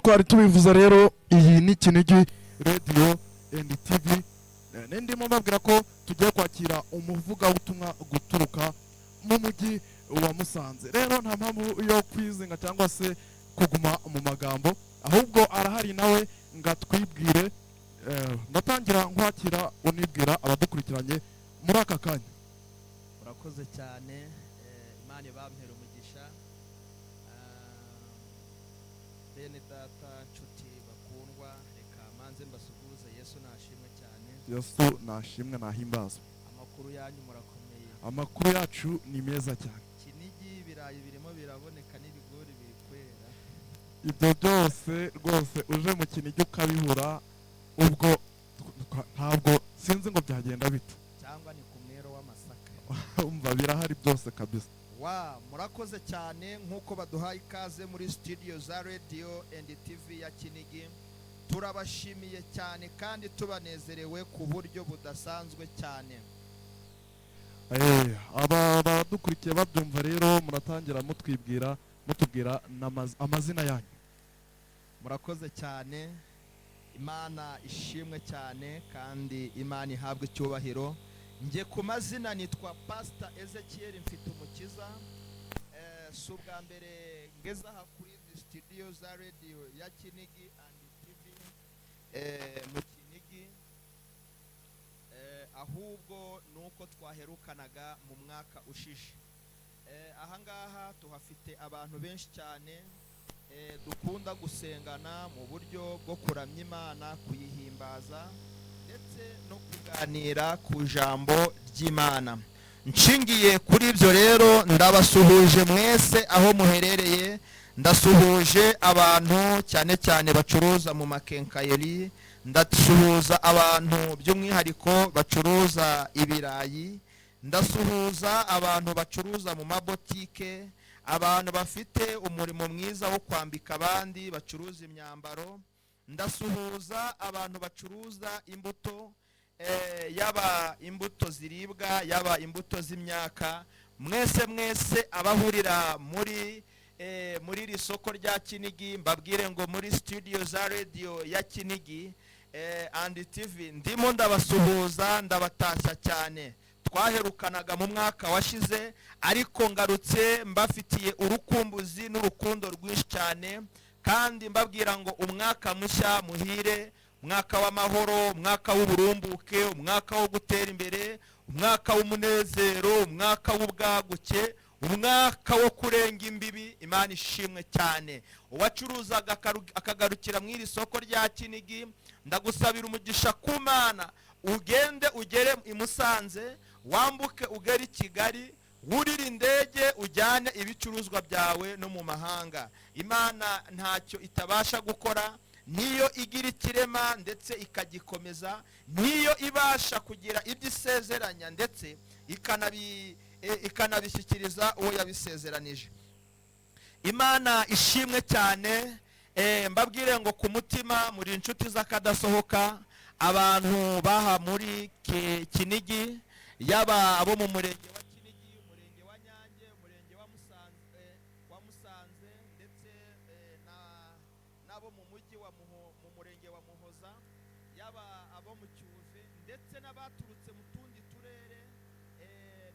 twari tubivuze rero, iyi ni Kinigi Radio and TV. Ndimo mbabwira ko tugiye kwakira umuvugabutumwa guturuka mu mujyi wa Musanze. Rero nta mpamvu yo kwizinga cyangwa se kuguma mu magambo, ahubwo arahari nawe ngatwibwire. Ndatangira nkwakira unibwira abadukurikiranye muri aka kanya. Murakoze cyane, Imana bampera umugisha. Bene data nshuti bakundwa, reka manze mbasuhuze. Yesu nashimwe cyane. Yesu nashimwe nahimbazwe. Amakuru yanyu murakomeye? Amakuru yacu ni meza cyane. Kinigi ibirayi birimo biraboneka n'ibigori biri kwera. Ibyo byose rwose uje mu Kinigi ukabihura, ubwo ntabwo sinzi ngo byagenda bite, cyangwa ni ku mwero w'amasaka. umva birahari byose kabisa. Murakoze cyane, nk'uko baduhaye ikaze muri studio za Radio and TV ya Kinigi. Turabashimiye cyane kandi tubanezerewe ku buryo budasanzwe cyane. Aba badukurikiye babyumva rero, muratangira mutubwira amazina yanyu. Murakoze cyane, Imana ishimwe cyane kandi Imana ihabwe icyubahiro. Nge ku mazina nitwa Pastor Ezekiel Mfitumukiza. Si ubwa mbere ngeze aha kuri studio za radio ya Kinigi and TV mu Kinigi, ahubwo nuko twaherukanaga mu mwaka ushishe. Ahangaha tuhafite abantu benshi cyane dukunda gusengana mu buryo bwo kuramya Imana, kuyihimbaza ndetse no kuganira ku jambo ry'Imana. Nshingiye kuri ibyo rero, ndabasuhuje mwese aho muherereye. Ndasuhuje abantu cyane cyane bacuruza mu makenkayeri, ndasuhuza abantu by'umwihariko bacuruza ibirayi, ndasuhuza abantu bacuruza mu mabotike, abantu bafite umurimo mwiza wo kwambika abandi bacuruza imyambaro, ndasuhuza abantu bacuruza imbuto, yaba imbuto ziribwa yaba imbuto z'imyaka. Mwese abahurira muri iri soko rya Kinigi, mbabwire ngo muri studio za radio ya Kinigi and TV ndimo ndabasuhuza, ndabatashya cyane. Twaherukanaga mu mwaka washize, ariko ngarutse mbafitiye urukumbuzi n'urukundo rwinshi cyane, kandi mbabwira ngo umwaka mushya muhire, umwaka w'amahoro, umwaka w'uburumbuke, umwaka wo gutera imbere, umwaka w'umunezero, umwaka w'ubwaguke, umwaka wo kurenga imbibi. Imana ishimwe cyane. Uwacuruzaga akagarukira mu iri soko rya Kinigi, ndagusabira umugisha ku Mana, ugende ugere i Musanze, wambuke ugere i Kigali, wurire indege ujyane ibicuruzwa byawe no mu mahanga. Imana ntacyo itabasha gukora, niyo igira ikirema ndetse ikagikomeza, niyo ibasha kugira ibyo isezeranya ndetse ikanabishyikiriza uwo yabisezeranije. Imana ishimwe cyane. Mbabwire ngo ku mutima muri inshuti z'akadasohoka, abantu baha muri Kinigi, yaba abo mu murenge wa Kinigi, umurenge wa Nyange, umurenge wa Musanze ndetse n'abo mu mujyi mu murenge wa Muhoza, yaba abo mu Cyuve ndetse n'abaturutse mu tundi turere,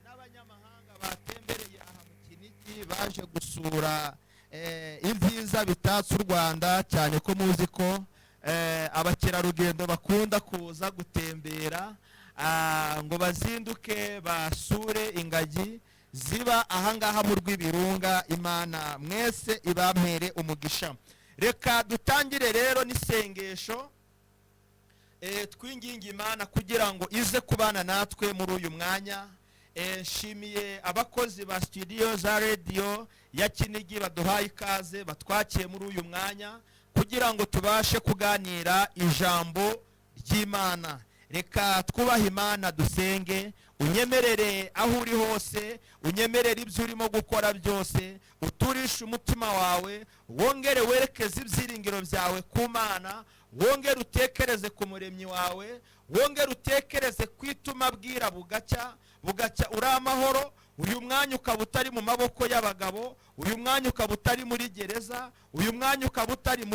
n'abanyamahanga batembereye aha mu Kinigi baje gusura ibyiza bitatse u Rwanda, cyane ko muzi ko abakerarugendo bakunda kuza gutembera ngo bazinduke basure ingagi ziba ahangaha mu Rwibirunga. Imana mwese ibampere umugisha. Reka dutangire rero n'isengesho, twinginga Imana kugira ngo ize kubana natwe muri uyu mwanya. Nshimiye abakozi ba studio za radio ya Kinigi baduhaye ikaze, batwakiye muri uyu mwanya kugira ngo tubashe kuganira ijambo ry'Imana. Reka twubahe Imana dusenge. Unyemerere aho uri hose, unyemerere ibyo urimo gukora byose, uturishe umutima wawe, wongere werekeze ibyiringiro byawe ku Mana, wongere utekereze ku muremyi wawe, wongere utekereze kwituma bwira bugacya, bugacya uri amahoro, uyu mwanya ukaba utari mu maboko y'abagabo, uyu mwanya ukaba utari muri gereza, uyu mwanya ukaba utari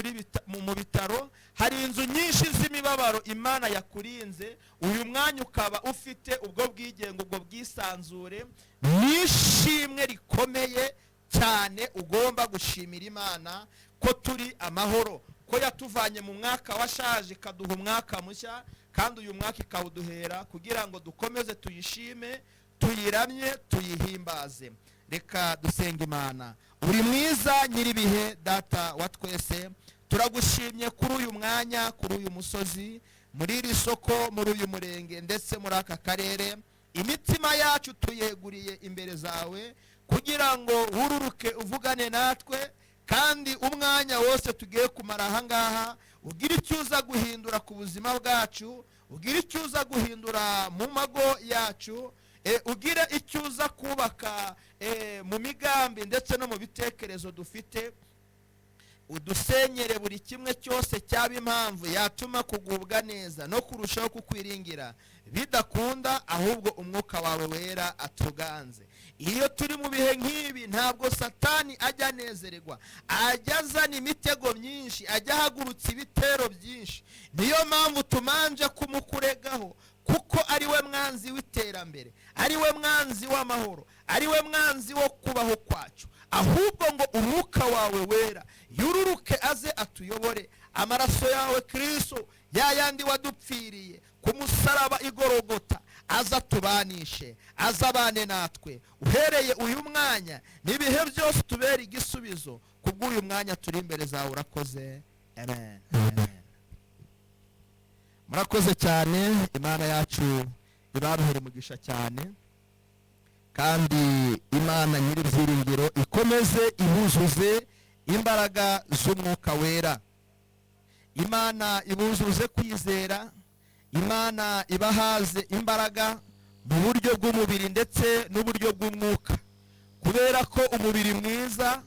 mu bitaro. Hari inzu nyinshi z'imibabaro Imana yakurinze, uyu mwanya ukaba ufite ubwo bwigenge, ubwo bwisanzure. Nishimwe rikomeye cyane ugomba gushimira Imana ko turi amahoro, ko yatuvanye mu mwaka washaje ikaduha umwaka mushya, kandi uyu mwaka ikawuduhera kugira ngo dukomeze tuyishime, tuyiramye, tuyihimbaze. Reka dusenga Imana. Uri mwiza nyiribihe, data wa twese, turagushimye kuri uyu mwanya, kuri uyu musozi, muri iri soko, muri uyu murenge ndetse muri aka karere. Imitima yacu tuyeguriye imbere zawe kugira ngo wururuke uvugane natwe, kandi umwanya wose tugiye kumara aha ngaha ugira icyo uza guhindura ku buzima bwacu, ugira icyo uza guhindura mu mago yacu, ugira icyo uza kubaka mu migambi ndetse no mu bitekerezo dufite. Udusenyere buri kimwe cyose cyaba impamvu yatuma kugubwa neza no kurushaho kukwiringira bidakunda, ahubwo umwuka wawe wera atuganze. Iyo turi mu bihe nk'ibi ntabwo Satani ajya anezererwa, ajya azana imitego myinshi, ajya ahagurutsa ibitero byinshi. Niyo mpamvu tumanje kumukuregaho, kuko ari we mwanzi w'iterambere, ari we mwanzi w'amahoro, ari we mwanzi wo kubaho kwacu. Ahubwo ngo umwuka wawe wera yururuke aze atuyobore. Amaraso yawe Kristo, ya yandi wadupfiriye ku musaraba igorogota, aza tubanishe, azabane natwe uhereye uyu mwanya n'ibihe byose, tubere igisubizo kubw'uyu mwanya turi imbere zawe. Urakoze, amen. Murakoze cyane. Imana yacu ibaruhere umugisha cyane, kandi Imana nyir'ibyiringiro ikomeze ibuzuze imbaraga z'umwuka wera. Imana ibuzuze kwizera, Imana ibahaze imbaraga mu buryo bw'umubiri ndetse n'uburyo bw'umwuka, kubera ko umubiri mwiza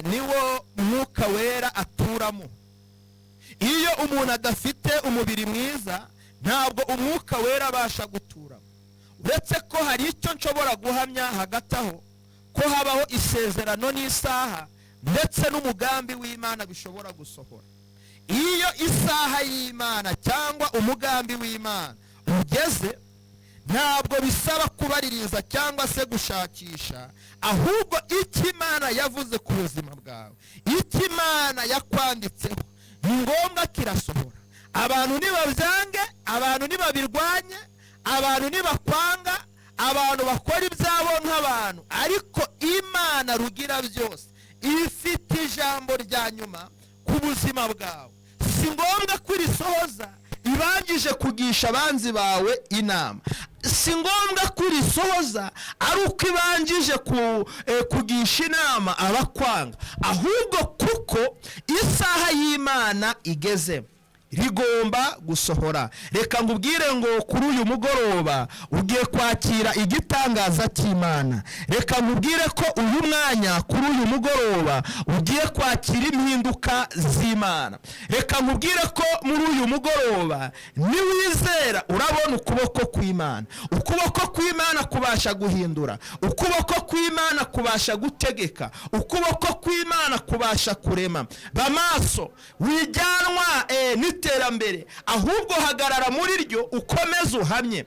niwo mwuka wera aturamo. Iyo umuntu adafite umubiri mwiza, ntabwo umwuka wera abasha guturamo. Uretse ko hari icyo nshobora guhamya hagati aho, ko habaho isezerano n'isaha ndetse n'umugambi w'Imana bishobora gusohora. Iyo isaha y'Imana cyangwa umugambi w'Imana ugeze, ntabwo bisaba kubaririza cyangwa se gushakisha, ahubwo icyo Imana yavuze ku buzima bwawe, icyo Imana yakwanditseho, ni ngombwa kirasohora. Abantu nibabyange, abantu nibabirwanye, abantu nibakwanga, abantu bakora ibyabo nk'abantu, ariko Imana rugira byose ifite ijambo rya nyuma ku buzima bwawe. Si ngombwa ko irisohoza ibangije kugisha abanzi bawe inama, si ngombwa ko irisohoza ari uko ibangije kugisha inama abakwanga, ahubwo kuko isaha y'Imana igeze rigomba gusohora. Reka ngubwire ngo kuri uyu mugoroba ugiye kwakira igitangaza cy'Imana. Reka ngubwire ko uyu mwanya kuri uyu mugoroba ugiye kwakira impinduka z'Imana. Reka ngubwire ko muri uyu mugoroba niwizera urabona ukuboko kw'Imana. Ukuboko kw'Imana kubasha guhindura, ukuboko kw'Imana kubasha gutegeka, ukuboko kw'Imana kubasha kurema. Bamaso wijyanwa n'iterambere, ahubwo hagarara muri ryo ukomeze uhamye.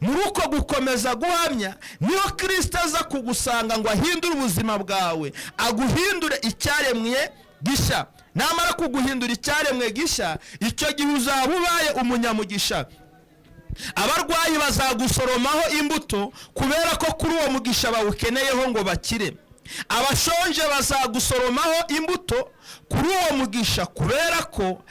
Muri uko gukomeza guhamya niyo Kristo aza kugusanga ngo ahindure ubuzima bwawe, aguhindure icyaremwe gishya. Namara kuguhindura icyaremwe gishya, icyo gihe uzaba ubaye umunyamugisha. Abarwayi bazagusoromaho imbuto kubera ko kuri uwo mugisha bawukeneyeho ngo bakire. Abashonje bazagusoromaho imbuto kuri uwo mugisha kubera ko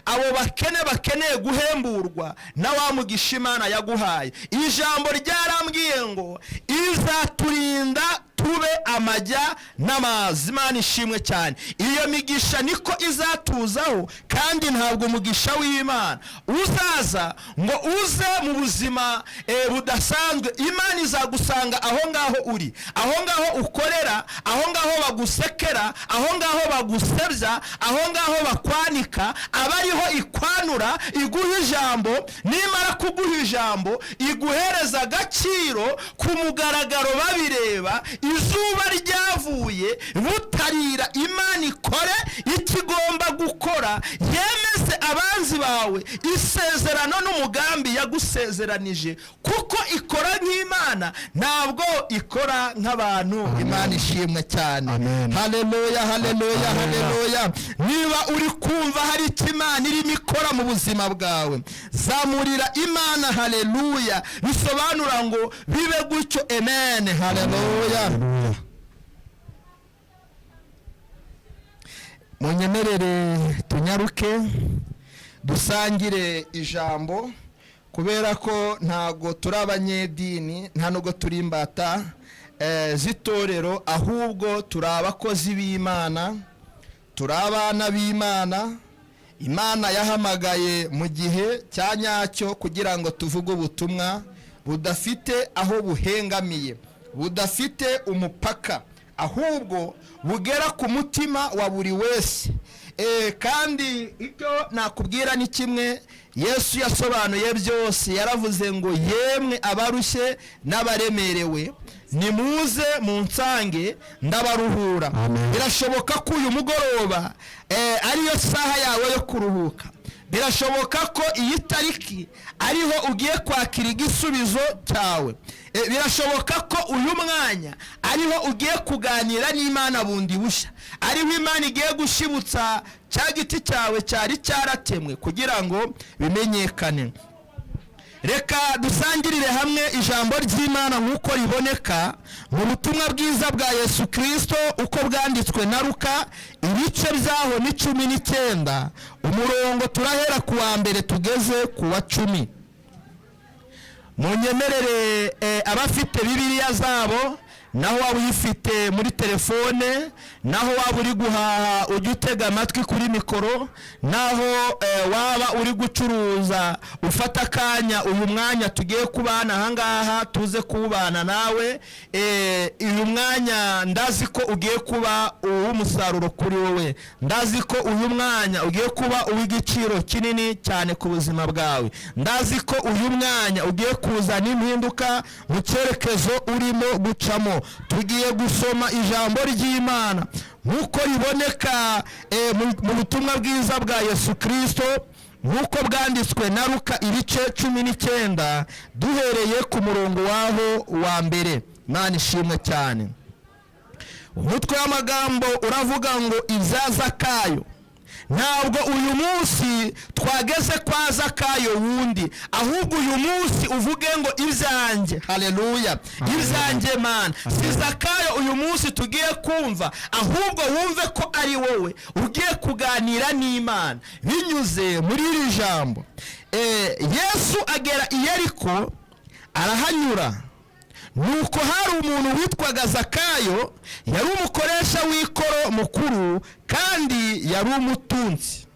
abo bakene bakeneye guhemburwa na wa mugisha Imana yaguhaye. Ijambo ryarambwiye ngo izaturinda tube amajya n'amazi. Imana ishimwe cyane. Iyo migisha niko izatuzaho, kandi ntabwo umugisha w'Imana uzaza ngo uze mu buzima budasanzwe. Imana izagusanga aho ngaho uri, aho ngaho ukorera, aho ngaho bagusekera, aho ngaho bagusebya, aho ngaho bakwanika, aba ariho ikwanura, iguha ijambo. Nimara kuguha ijambo, iguhereza agaciro ku mugaragaro, babireba, izuba ryavuye butarira. Imana ikore ikigomba gukora, yemeze abanzi bawe isezerano n'umugambi yagusezeranije, kuko ikora nk'Imana, ntabwo ikora nk'abantu. Imana ishimwe cyane. Haleluya, haleluya, haleluya. Niba uri kumva hari icyo Imana irimo ikora mu buzima bwawe, zamurira Imana haleluya. Bisobanura ngo bibe gutyo. Amen. Haleluya. Munyemerere tunyaruke dusangire ijambo, kubera ko ntago turi abanyedini, nta nubwo turi imbata z'itorero, ahubwo turi abakozi b'Imana, turi abana b'Imana. Imana yahamagaye mu gihe cya nyacyo kugira ngo tuvuge ubutumwa budafite aho buhengamiye, budafite umupaka, ahubwo bugera ku mutima wa buri wese. Kandi icyo nakubwira ni kimwe, Yesu yasobanuye byose. Yaravuze ngo yemwe abarushye n'abaremerewe, nimuze munsange ndabaruhura. Birashoboka ko uyu mugoroba ariyo saha yawe yo kuruhuka. Birashoboka ko iyi tariki ariho ugiye kwakira igisubizo cyawe. Birashoboka ko uyu mwanya ariho ugiye kuganira n'Imana bundi bushya, ariho Imana igiye gushibutsa cya giti cyawe cyari cyaratemwe kugira ngo bimenyekane. Reka dusangirire hamwe ijambo ry'Imana nk'uko riboneka mu butumwa bwiza bwa Yesu Kristo uko bwanditswe na Luka, ibice byaho ni 19, umurongo turahera ku wa mbere tugeze ku wa 10. Munyemerere abafite Bibiliya zabo, naho waba uyifite muri telefone, naho waba uri guhaha ujye utega amatwi kuri mikoro, naho waba uri gucuruza ufata akanya, uyu mwanya tugiye kubana ahangaha tuze kubana nawe. Uyu mwanya ndazi ko ugiye kuba uw'umusaruro kuri wowe, ndazi ko uyu mwanya ugiye kuba uw'igiciro kinini cyane ku buzima bwawe, ndazi ko uyu mwanya ugiye kuzana impinduka mu cyerekezo urimo gucamo. Tugiye gusoma ijambo ry'Imana nk'uko riboneka mu butumwa bwiza bwa Yesu Kristo nk'uko bwanditswe na Luka, ibice 19, duhereye ku murongo waho wa mbere. Imana ishimwe cyane. Umutwe w'amagambo uravuga ngo ibya Zakayo. Ntabwo uyu munsi twageze kwa Zakayo wundi, ahubwo uyu munsi uvuge ngo ibyanjye. Haleluya. Ibyanjye Mana. Si Zakayo uyu munsi tugiye kumva, ahubwo wumve ko ari wowe ugiye kuganira n'Imana binyuze muri iri jambo. Yesu agera i Yeriko, arahanyura. Nuko hari umuntu witwaga Zakayo, yari umukoresha w'ikoro mukuru kandi yari umutunzi.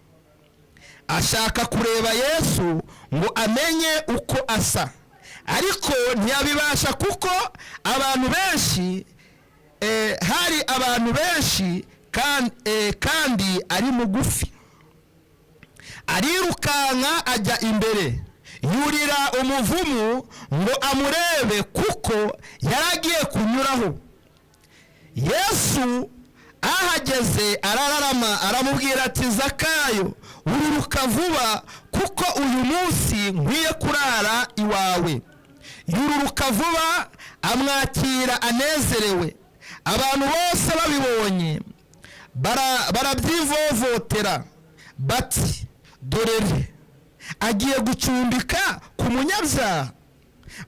Ashaka kureba Yesu ngo amenye uko asa, ariko ntiyabibasha kuko abantu benshi, hari abantu benshi kandi ari mugufi. Arirukanka ajya imbere, yurira umuvumu ngo amurebe kuko yaragiye kunyuraho. Yesu ahageze arararama aramubwira ati, Zakayo, ururuka vuba kuko uyu munsi nkwiye kurara iwawe. Yururuka vuba amwakira anezerewe. Abantu bose babibonye barabyivovotera bati, dorere agiye gucumbika ku munyabyaha.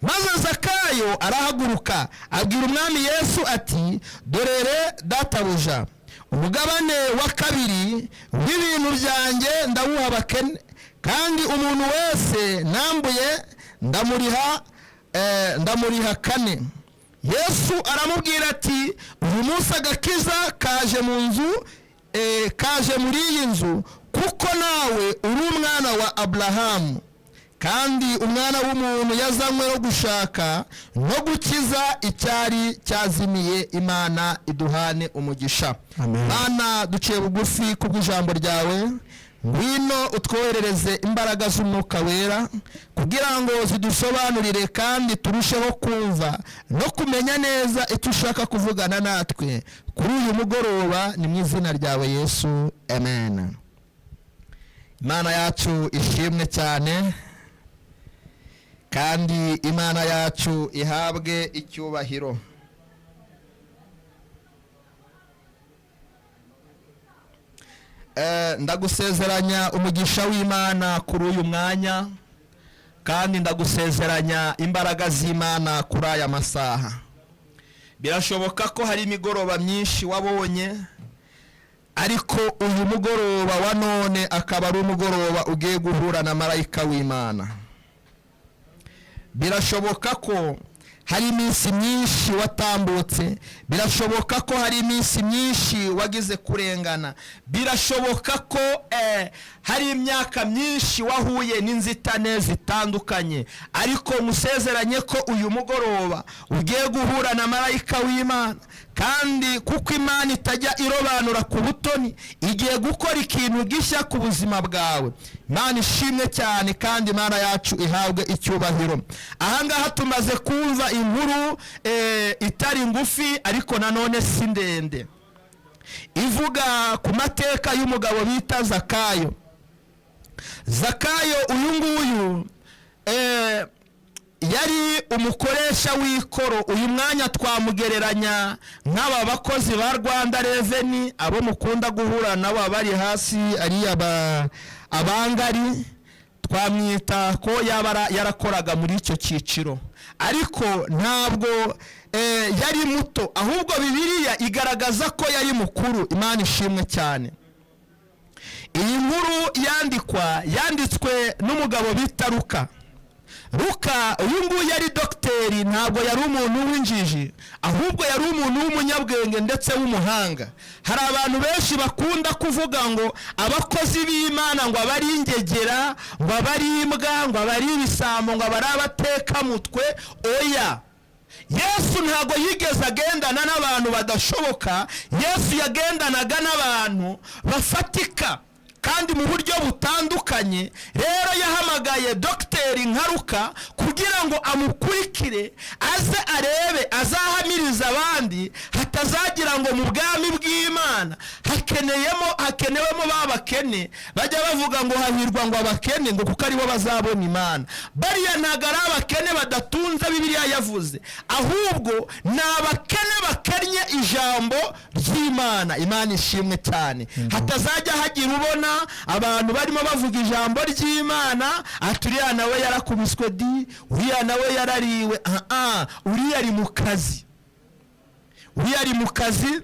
Maze Zakayo arahaguruka abwira umwami Yesu ati, dorere databuja, umugabane wa kabiri w'ibintu byanjye ndawuha abakene, kandi umuntu wese nambuye ndamuriha 4. Yesu aramubwira ati uyu munsi agakiza kaje mu nzu, kaje muri iyi nzu, kuko nawe uri umwana wa Aburahamu, kandi umwana w'umuntu yazanywe no gushaka no gukiza icyari cyazimiye. Imana iduhane umugisha. Mana, duciye bugufi kubw'ijambo ryawe, ngwino utwoherereze imbaraga z'umwuka wera kugira ngo zidusobanurire kandi turusheho kumva no kumenya neza icyo ushaka kuvugana natwe kuri uyu mugoroba. Ni mu izina ryawe Yesu, amen. Imana yacu ishimwe cyane, kandi Imana yacu ihabwe icyubahiro. Ndagusezeranya umugisha w'Imana kuri uyu mwanya, kandi ndagusezeranya imbaraga z'Imana kuri aya masaha. Birashoboka ko hari imigoroba myinshi wabonye, ariko uyu mugoroba wa none akaba ari umugoroba ugiye guhura na marayika w'Imana. Birashoboka ko hari iminsi myinshi watambutse, birashoboka ko hari iminsi myinshi wagize kurengana, birashoboka ko hari imyaka myinshi wahuye n'inzitane zitandukanye, ariko musezeranye ko uyu mugoroba ugiye guhura na marayika w'Imana, kandi kuko Imana itajya irobanura ku butoni, igiye gukora ikintu gishya ku buzima bwawe. Imana ishimwe cyane, kandi Imana yacu ihabwe icyubahiro. Ahangaha tumaze kumva inkuru itari ngufi ariko nanone si ndende, ivuga ku mateka y'umugabo bita Zakayo. Zakayo uyu nguyu yari umukoresha w'ikoro. Uyu mwanya twamugereranya nk'aba bakozi ba Rwanda Revenue, abo mukunda guhura nabo bari hasi ariya abangari, twamwita ko yaba yarakoraga muri icyo cyiciro, ariko ntabwo yari muto, ahubwo Bibiliya igaragaza ko yari mukuru. Imana ishimwe cyane. Iyi nkuru yanditswe n'umugabo bita Luka. Luka uyu nguyu yari dogiteri, ntabwo yari umuntu w'injiji, ahubwo yari umuntu w'umunyabwenge ndetse w'umuhanga. Hari abantu benshi bakunda kuvuga ngo abakozi b'Imana ngo abari ingegera, ngo abari imbwa, ngo abari ibisambo, ngo abari abatekamutwe. Oya, Yesu ntabwo yigeze agendana n'abantu badashoboka. Yesu yagendanaga n'abantu bafatika kandi mu buryo butandukanye. Rero yahamagaye dogiteri nka Luka kugira ngo amukurikire, aze arebe, azahamiriza abandi, hatazagira ngo mu bwami bw'Imana hakenewemo babakene bajya bavuga ngo hahirwa ngo abakene, ngo kuko aribo bazabona Imana. Bariya ntabwo ari abakene badatunze Bibiliya yavuze, ahubwo ni abakene bakennye ijambo ry'Imana. Imana ishimwe cyane. Hatazajya hagira ubona abantu barimo bavuga ijambo ry'Imana ati uriya nawe yarakubiswe di, uriya nawe yarariwe. Uriya ari mu kazi, uriya ari mu kazi,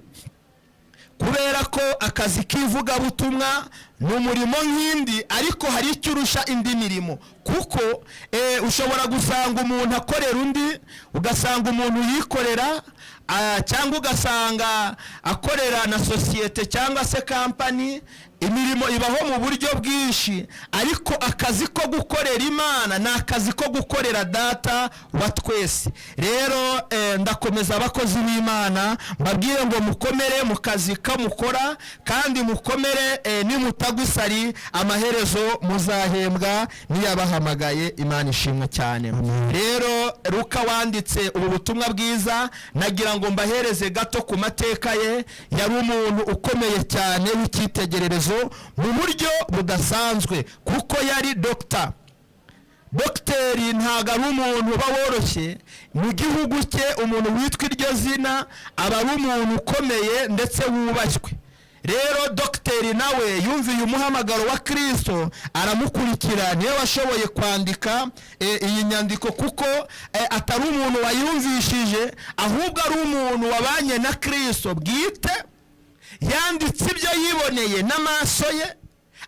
kubera ko akazi k'ivugabutumwa ni umurimo nk'indi, ariko hari icyo urusha indi mirimo. Kuko ushobora gusanga umuntu akorera undi, ugasanga umuntu yikorera, cyangwa ugasanga akorera na sosiyete cyangwa se kampani. Imirimo ibaho mu buryo bwinshi, ariko akazi ko gukorera Imana ni akazi ko gukorera Data wa twese. Rero ndakomeza abakozi b'Imana mbabwire ngo mukomere mu kazi kamukora, kandi mukomere nimutagusari amaherezo muzahembwa niyabahamagaye. Imana ishimwe cyane. Rero Luka wanditse ubu butumwa bwiza, nagira ngo mbahereze gato ku mateka ye. Yari umuntu ukomeye cyane w'icyitegererezo mu buryo budasanzwe, kuko yari dogita. Dogiteri ntabwo ari umuntu uba woroshye. Mu gihugu cye umuntu witwa iryo zina aba ari umuntu ukomeye ndetse wubashywe. Rero dogiteri nawe yumviye umuhamagaro wa Kristo, aramukurikira. Niwe washoboye kwandika iyi nyandiko, kuko atari umuntu wayumvishije, ahubwo ari umuntu wabanye na Kristo bwite. Yanditse ibyo yiboneye n'amaso ye,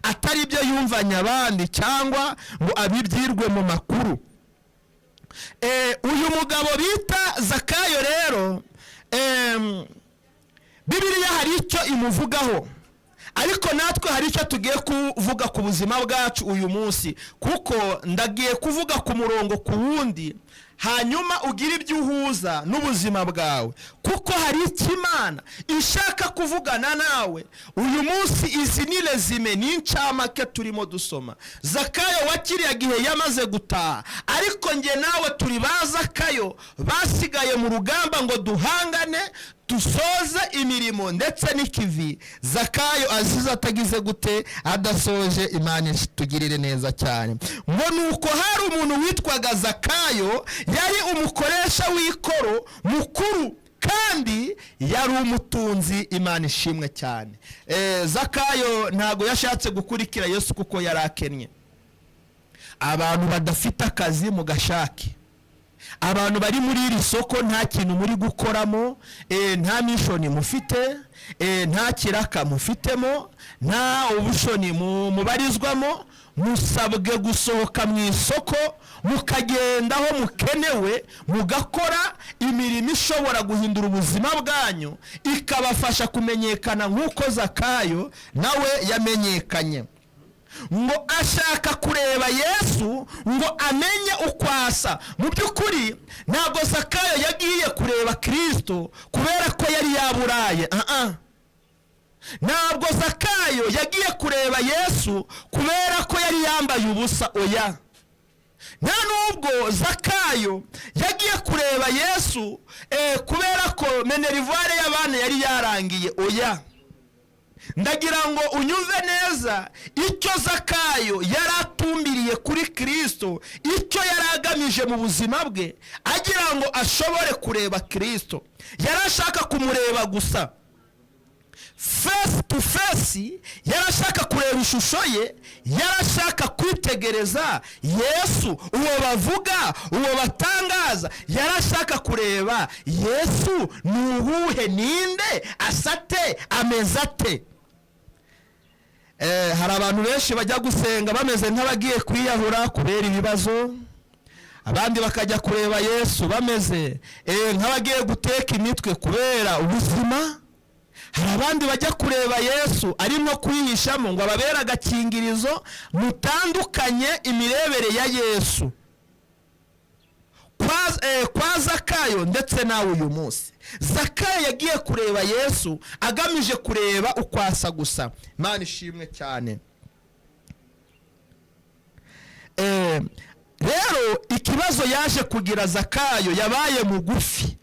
atari ibyo yumvanye abandi cyangwa ngo abibyirwe mu makuru. uyu mugabo bita Zakayo rero Bibiliya hari icyo imuvugaho, ariko natwe hari icyo tugiye kuvuga ku buzima bwacu uyu munsi, kuko ndagiye kuvuga ku murongo ku wundi, hanyuma ugira ibyo uhuza n'ubuzima bwawe, kuko hari ikimana ishaka kuvugana nawe uyu munsi. Izi ni rezime n'incamake turimo dusoma. Zakayo wa kiriya gihe yamaze gutaha, ariko nge nawe turi ba Zakayo basigaye mu rugamba ngo duhangane dusoze imirimo ndetse n'ikivi Zakayo azize atagize gute, adasoje. Imana tugirire neza cyane. Ngo nuko hari umuntu witwaga Zakayo, yari umukoresha w'ikoro mukuru kandi yari umutunzi. Imana ishimwe cyane. Zakayo ntago yashatse gukurikira Yesu kuko yari akennye. Abantu badafite akazi mu gashake, abantu bari muri iri soko nta kintu muri gukoramo, nta mishoni mufite, nta kiraka mufitemo, nta ubushoni mubarizwamo, musabwe gusohoka mu isoko mukagenda aho mukenewe, mugakora imirimo ishobora guhindura ubuzima bwanyu, ikabafasha kumenyekana nk'uko Zakayo nawe yamenyekanye. Ngo ashaka kureba Yesu ngo amenye uko asa. Mu by'ukuri ntabwo Zakayo yagiye kureba Kristo kubera ko yari yaburaye. Ntabwo Zakayo yagiye kureba Yesu kubera ko yari yambaye ubusa. Oya, nta nubwo Zakayo yagiye kureba Yesu kubera ko minerivare y'abana yari yarangiye. Oya, ndagira ngo unyumve neza icyo Zakayo yari atumbiriye kuri Kristo, icyo yari agamije mu buzima bwe, agira ngo ashobore kureba Kristo. Yari ashaka kumureba gusa face to face, yari ashaka kureba ishusho ye, yari ashaka kwitegereza Yesu, uwo bavuga, uwo batangaza. Yari ashaka kureba Yesu ni uwuhe, ninde, asate, ameze ate. Hari abantu benshi bajya gusenga bameze nk'abagiye kwiyahura kubera ibibazo, abandi bakajya kureba Yesu bameze nk'abagiye guteka imitwe kubera ubuzima. Hari abandi bajya kureba Yesu arimo kwihishamo ngo ababere agakingirizo. Mutandukanye imirebere ya Yesu kwa Zakayo ndetse nawe uyu munsi. Zakayo yagiye kureba Yesu agamije kureba uko asa gusa. Imana ishimwe cyane. Rero ikibazo yaje kugira Zakayo, yabaye mugufi.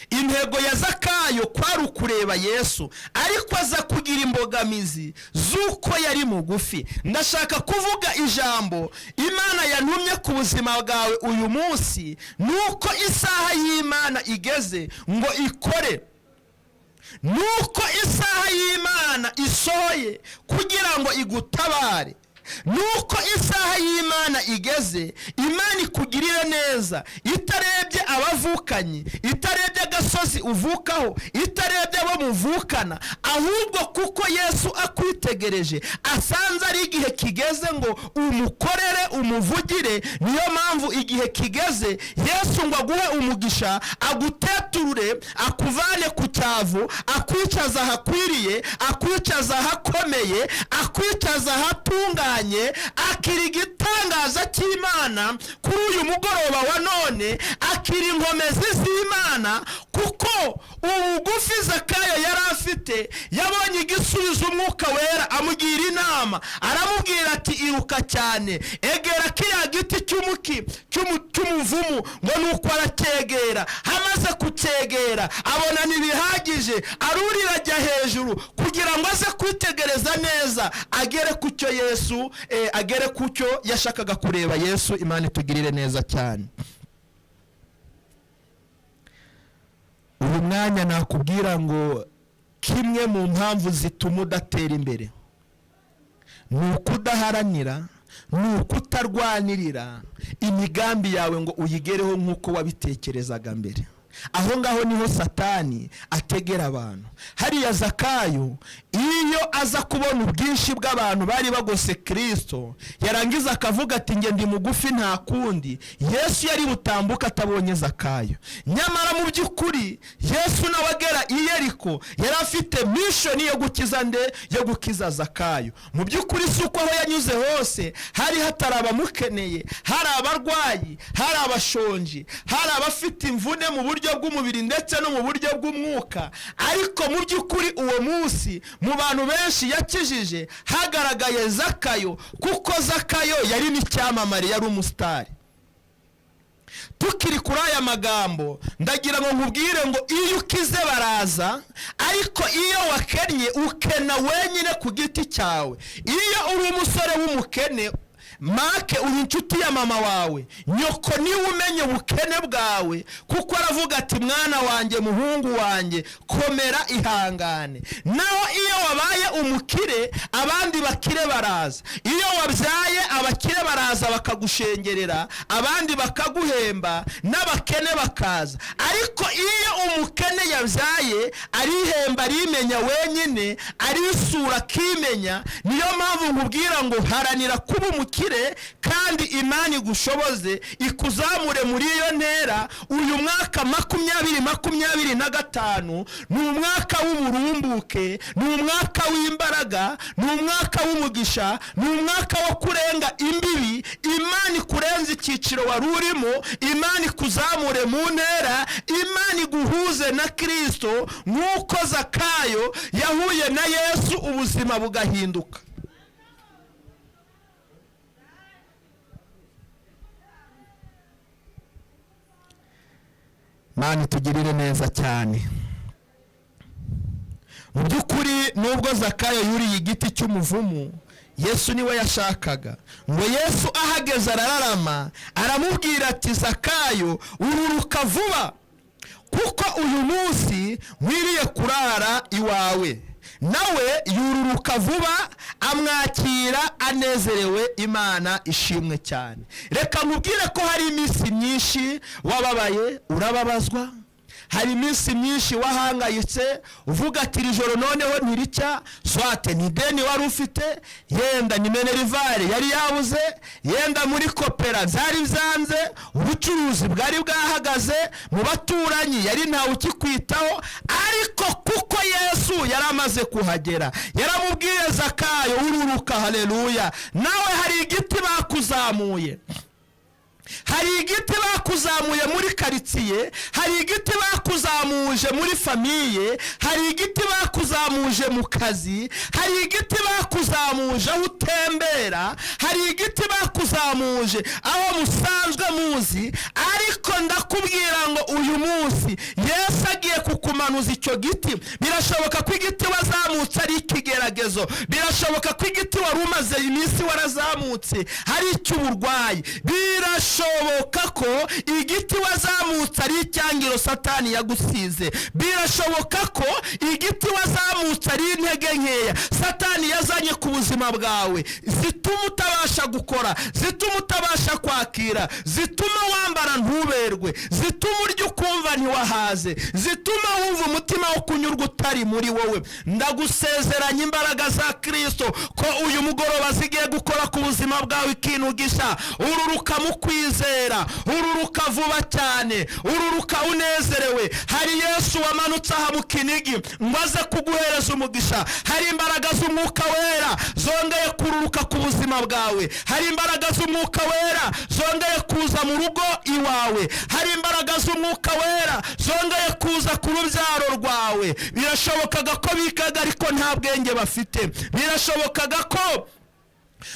Intego ya Zakayo kwari ukureba Yesu, ariko aza kugira imbogamizi z'uko yari mugufi. Ndashaka kuvuga ijambo Imana yantumye ku buzima bwawe uyu munsi, nuko isaha y'Imana igeze ngo ikore, nuko isaha y'Imana isohoye kugira ngo igutabare, nuko isaha y'Imana igeze Imana ikugirire neza, itarebye abavukanye, itarebye agasozi uvukaho, itarebye abo muvukana, ahubwo kuko Yesu akwitegereje asanze ari igihe kigeze ngo umukorere, umuvugire. Niyo mpamvu igihe kigeze Yesu ngo aguhe umugisha, aguteturure, akuvane ku cyavu, akwicaza ahakwiriye, akwicaza ahakomeye, akwicaza ahatunganye, akiri igitangaza cy'Imana kuri uyu mugoroba wa none, akiri inkomezi z'Imana. Kuko ubugufi Zakayo yari afite, yabonye igisubizo Umwuka Wera amugira inama, aramubwira ati iruka cyane, egera kiriya giti cy'umuvumu. Ngo nuko aracyegera, hamaze kucyegera abona ntibihagije, arurira ajya hejuru kugira ngo aze kwitegereza neza, agere ku cyo Yesu, agere ku cyo yashakaga kureba Yesu. Imana itugirire neza cyane. Uyu mwanya nakubwira ngo kimwe mu mpamvu zituma udatera imbere ni ukudaharanira, ni ukutarwanirira imigambi yawe ngo uyigereho nk'uko wabitekerezaga mbere. aho ngaho niho Satani ategera abantu. Hariya Zakayo iyo aza kubona ubwinshi bw'abantu bari bagose Kristo, yarangiza akavuga ati nge ndi mugufi nta kundi, Yesu yari butambuka atabonye Zakayo. Nyamara mu by'ukuri Yesu nawe agera i Yeriko yari afite mission yo gukiza yo gukiza Zakayo. Mu by'ukuri si uko aho yanyuze hose hari hatari abamukeneye, hari abarwayi, hari abashonji, hari abafite imvune mu buryo bw'umubiri ndetse no mu buryo bw'umwuka. Ariko mu by'ukuri uwo munsi mu bantu benshi yakijije hagaragaye Zakayo, kuko Zakayo yari n'icyamamare, yari umusitari. Tukiri kuri aya magambo ndagira ngo nkubwire ngo iyo ukize baraza, ariko iyo wakennye ukena wenyine ku giti cyawe. Iyo uri umusore w'umukene, make uri inshuti ya mama wawe, nyoko niwe umenye ubukene bwawe, kuko aravuga ati mwana wanjye, muhungu wanjye, komera ihangane. Naho iyo wabaye umukire abandi bakire baraza. Iyo wabyaye abakire baraza bakagushengerera, abandi bakaguhemba, n'abakene bakaza. Ariko iyo umukene yabyaye arihemba, arimenya wenyine, arisura akimenya. Niyo mpamvu nkubwira ngo haranira kuba umukire, kandi Imana igushoboze ikuzamure muri iyo ntera. Uyu mwaka 2025 ni umwaka w'uburumbuke, ni umwaka w'imbaraga, ni umwaka w'umugisha, ni umwaka wo kurenga imbibi. Imana ikurenza icyiciro wari urimo, Imana ikuzamure mu ntera, Imana iguhuze na Kristo, nk'uko Zakayo yahuye na Yesu ubuzima bugahinduka. Mani tugirire neza cyane. Mu by'ukuri nubwo Zakayo yuriye igiti cy'umuvumu, Yesu niwe yashakaga. Ngo Yesu ahageze arararama, aramubwira ati Zakayo, ururuka vuba, kuko uyu munsi nkwiriye kurara iwawe. Nawe yururuka vuba, amwakira anezerewe. Imana ishimwe cyane. Reka nkubwire ko hari iminsi myinshi wababaye, urababazwa. Hari iminsi myinshi wahangayitse uvuga ati iri joro noneho ntiricya, swate ni deni wari ufite, yenda ni Minerivare yari yabuze, yenda muri kopera zari zanze, ubucuruzi bwari bwahagaze, mu baturanyi yari ntawe ukikwitaho. Ariko kuko Yesu yaramaze kuhagera, yaramubwiye Zakayo, ururuka. Haleluya. Nawe hari igiti bakuzamuye, hari igiti bakuzamuye muri karitsiye, hari igiti bakuzamuje muri famiye, hari igiti bakuzamuje mu kazi, hari igiti bakuzamuje aho utembera, hari igiti bakuzamuje aho musanzwe muzi. Ariko ndakubwira ngo uyu munsi Yesu agiye kukumanuza icyo giti. Birashoboka ko igiti wazamutse ari ikigeragezo, birashoboka ko igiti wari umaze iminsi warazamutse hari icy'uburwayi, birashoboka ko igiti wazamutse ari icyangiro Satani yagusize, birashoboka ko igiti wazamutse ari intege nkeya Satani yazanye ku buzima bwawe, zituma utabasha gukora, zituma utabasha kwakira, zituma wambara ntuberwe, zituma urya ukumva ntiwahaze, zituma wumva umutima wo kunyurwa utari muri wowe. Ndagusezeranya imbaraga za Kristo ko uyu mugoroba zigiye gukora ku buzima bwawe ikintu gisha. Ururuka mu kwizera, ururuka vuba cyane, ururuka unezerewe. Hari Yesu wamanutse aha mu Kinigi ngo aze kuguhereza umugisha. Hari imbaraga z'Umwuka Wera zongeye kururuka ku buzima bwawe, hari imbaraga z'Umwuka Wera zongeye kuza mu rugo iwawe, hari imbaraga z'Umwuka Wera zongeye kuza ku rubyaro rwawe. Birashobokaga ko bikaga ariko nta bwenge bafite, birashobokaga ko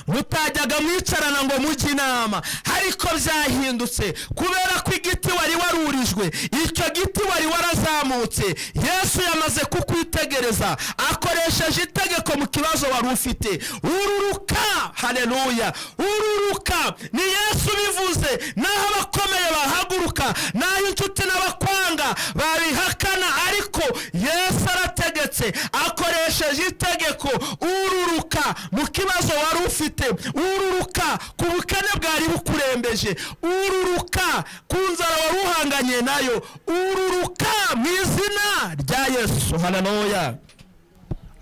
mutajyaga mwicarana ngo mujye inama, ariko byahindutse kubera ko igiti wari warurijwe, icyo giti wari warazamutse. Yesu yamaze kukwitegereza akoresheje itegeko mu kibazo wari ufite. Ururuka, haleluya, ururuka. Ni Yesu bivuze, naho abakomeye bahaguruka, naho inshuti n'abakwanga babihakana, ariko Yesu arategetse, akoresheje itegeko. Ururuka mu kibazo wari ufite, ururuka ku bukene bwari bukurembeje, ururuka ku nzara wari uhanganye nayo, ururuka mu izina rya Yesu. Haleluya,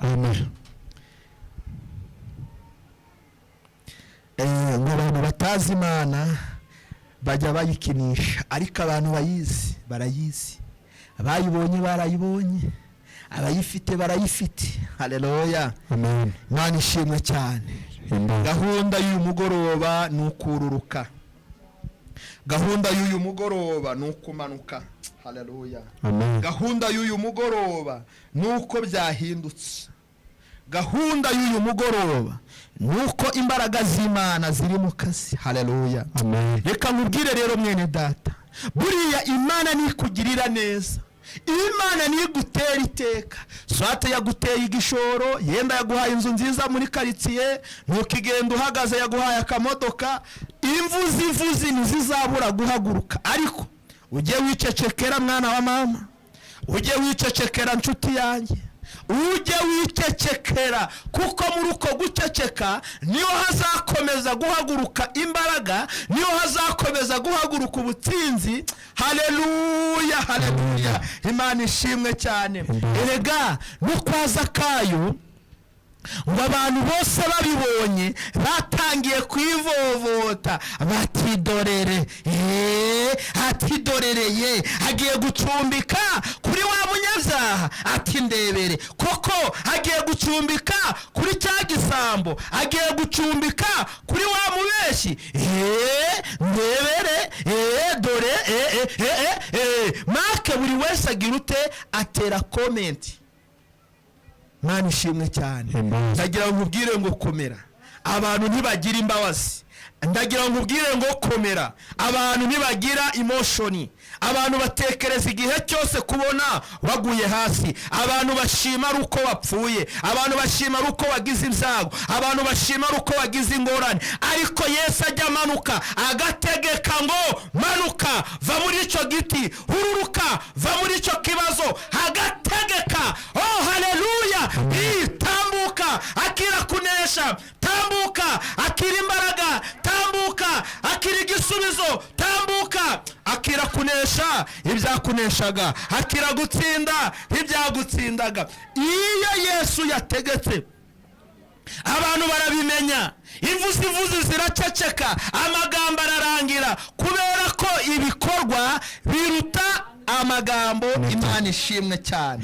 amen. Ngo abantu batazi Imana bajya bayikinisha, ariko abantu bayizi barayizi, abayibonye barayibonye, abayifite barayifite. Haleluya, amen. Imana ishimwe cyane. Gahunda y'uyu mugoroba ni ukururuka, gahunda y'uyu mugoroba ni ukumanuka. Haleluya, amen. Gahunda y'uyu mugoroba ni uko byahindutse, gahunda y'uyu mugoroba nuko imbaraga z'Imana ziri mu kazi. Haleluya, amen. Reka nkubwire rero mwene data, buriya Imana nikugirira neza, Imana nigutera iteka. Swate yaguteye igishoro, yenda yaguhaye inzu nziza muri karitsiye, ntukigenda uhagaze, yaguhaye akamodoka, imvuzi ntizizabura guhaguruka. Ariko ujye wicecekera mwana wa mama, ujye wicecekera nshuti yanjye, ujye wicecekera, kuko muri uko guceceka niyo hazakomeza guhaguruka imbaraga, niyo hazakomeza guhaguruka ubutsinzi. Haleluya, haleluya, Imana ishimwe cyane. Erega no kwa Zakayo, ngo abantu bose babibonye batangiye kwivovota, bati dorere, ati dorereye agiye gucumbika kuri wa munyabyaha, ati ndebere koko agiye gucumbika kuri cya gisambo, agiye gucumbika kuri wa mubeshi, ndebere, dore, make buri wese agira ute, atera komenti. Imana ishimwe cyane. Ndagira ngo nkubwire ngo komera, abantu ntibagira imbabazi. Ndagira ngo nkubwire ngo komera, abantu ntibagira emotion. Abantu batekereza igihe cyose kubona waguye hasi, abantu bashima ari uko wapfuye, abantu bashima ari uko wagize ibyago, abantu bashima ari uko wagize ingorane. Ariko Yesu ajya amanuka agategeka ngo manuka, va muri icyo giti, hururuka, va muri icyo kibazo, agategeka. Oh haleluya, tambuka, akira kunesha, tambuka, akira imbaraga, tambuka, akira igisubizo, tambuka, akira kunesha ibyakuneshaga, akira gutsinda ibyagutsindaga. Iyo Yesu yategetse, abantu barabimenya, imvuzi ziraceceka, amagambo ararangira, kubera ko ibikorwa biruta amagambo. Imana ishimwe cyane.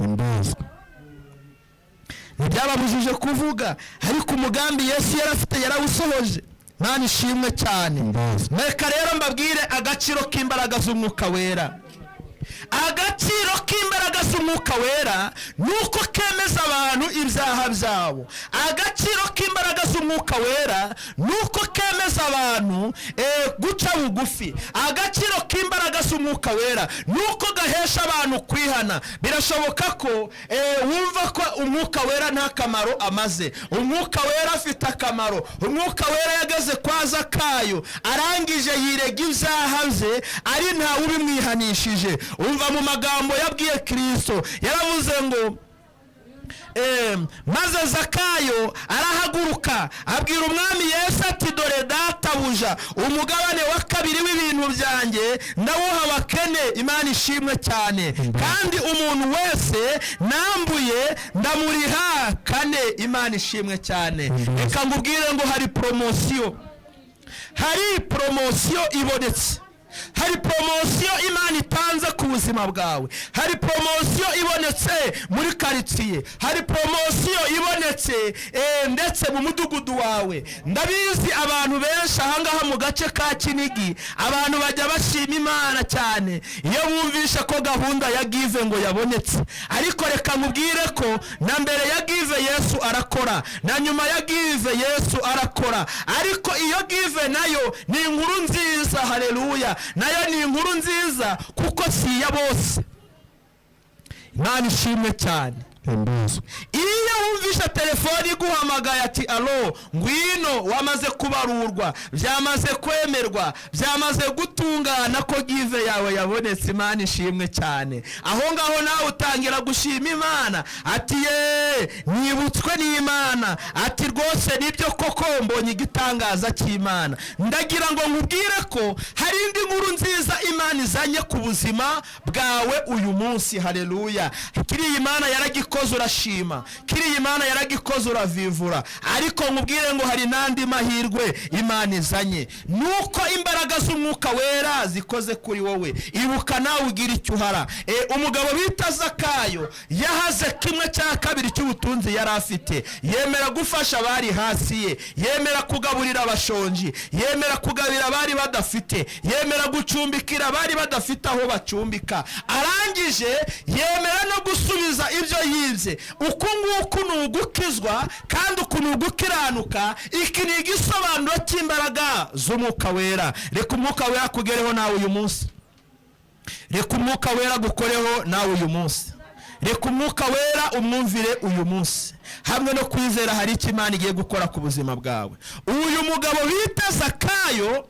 Ntibyababujije kuvuga, ariko umugambi Yesu yarafite yarawusohoje. Imana ishimwe cyane. Reka rero mbabwire agaciro k'imbaraga z'Umwuka Wera. Agaciro k'imbaraga z'Umwuka Wera nuko kemeza abantu ibyaha byabo. Agaciro k'imbaraga z'Umwuka Wera nuko kemeza abantu guca bugufi. Agaciro k'imbaraga z'Umwuka Wera nuko gahesha abantu kwihana. Birashoboka ko wumva ko Umwuka Wera nta kamaro amaze. Umwuka Wera afite akamaro. Umwuka Wera yageze kwa Zakayo, arangije yirega ibyaha bye, ari ntawe ubimwihanishije. Umva mu magambo yabwiye Kristo, yaravuze ngo maze Zakayo arahaguruka abwira umwami Yesu ati dore databuja, umugabane wa kabiri w'ibintu byanjye ndawuha abakene. Imana ishimwe cyane. Kandi umuntu wese nambuye ndamuriha kane. Imana ishimwe cyane. Reka ngubwire ngo hari promosiyo ibonetse. Hari promosiyo Imana itanze ku buzima bwawe. Hari promosiyo ibonetse muri karitsiye. Hari promosiyo ibonetse ndetse mu mudugudu wawe. Ndabizi abantu benshi ahangaha mu gace ka Kinigi, abantu bajya bashima Imana cyane iyo bumvisha ko gahunda ya Give ngo yabonetse. Ariko reka nkubwire ko na mbere ya Give Yesu arakora, na nyuma ya Give Yesu arakora. Ariko iyo Give nayo ni inkuru nziza. Haleluya, nayo ni inkuru nziza kuko si ya bose. Imana ishimwe cyane. Iyo wumvishe telefoni iguhamagaye ati alo ngwino wamaze kubarurwa, byamaze kwemerwa, byamaze gutungana ko give yawe yabonetse. Imana ishimwe cyane. Aho ngaho nawe utangira gushima Imana ati ye nibutswe n'Imana, ati rwose nibyo koko mbonye igitangaza cy'Imana. Ndagira ngo nkubwire ko hari indi nkuru nziza Imana izanye ku buzima bwawe uyu munsi. Haleluya. Kiriya Imana yaragikoze urashima, kiriya Imana yaragikoze uravivura, ariko nkubwire ngo hari nandi mahirwe Imana izanye, nuko imbaraga z'Umwuka Wera zikoze kuri wowe. Ibuka nawe ugira icyo uhara. Umugabo bita Zakayo yahaze 1/2 cy'ubutunzi yari afite, yemera gufasha abari hasi ye, yemera kugaburira abashonji, yemera kugabira abari badafite, yemera gucumbikira abari badafite aho bacumbika, arangije yemera no gusubiza ibyo yibye. Uku nguku ni ugukizwa, kandi uku ni ugukiranuka. Iki ni igisobanuro cy'imbaraga z'Umwuka Wera. Reka Umwuka Wera kugereho nawe uyu munsi, reka Umwuka Wera gukoreho nawe uyu munsi, reka Umwuka Wera umwumvire uyu munsi. Hamwe no kwizera hari icyo Imana igiye gukora ku buzima bwawe. Uyu mugabo bita Zakayo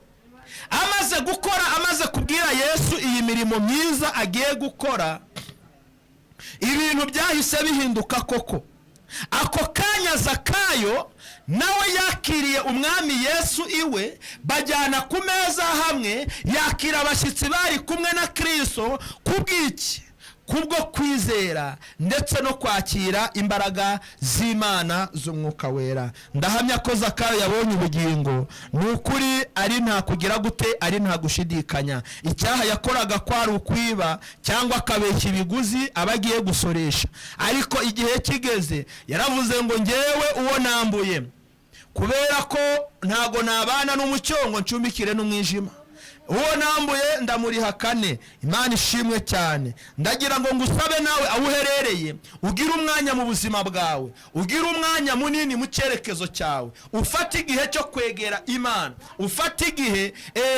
amaze gukora, amaze kubwira Yesu iyi mirimo myiza agiye gukora, ibintu byahise bihinduka koko. Ako kanya Zakayo nawe yakiriye umwami Yesu iwe, bajyana ku meza hamwe, yakira abashyitsi bari kumwe na Kristo. Kubw'iki? Kubwo kwizera ndetse no kwakira imbaraga z'Imana z'Umwuka Wera. Ndahamya ko Zakayo yabonye ubugingo. Ni ukuri ari nta kugira gute, ari nta gushidikanya. Icyaha yakoraga kwari ukwiba cyangwa akabeshya ibiguzi abagiye gusoresha, ariko igihe kigeze yaravuze ngo ngewe uwo nambuye, kubera ko ntago nabana n'umucyo ngo ncumbikire n'umwijima, uwo nambuye ndamuriha 4. Imana ishimwe cyane. Ndagira ngo ngusabe nawe aho uherereye ugira umwanya mu buzima bwawe, ugira umwanya munini mu cyerekezo cyawe, ufata igihe cyo kwegera Imana, ufata igihe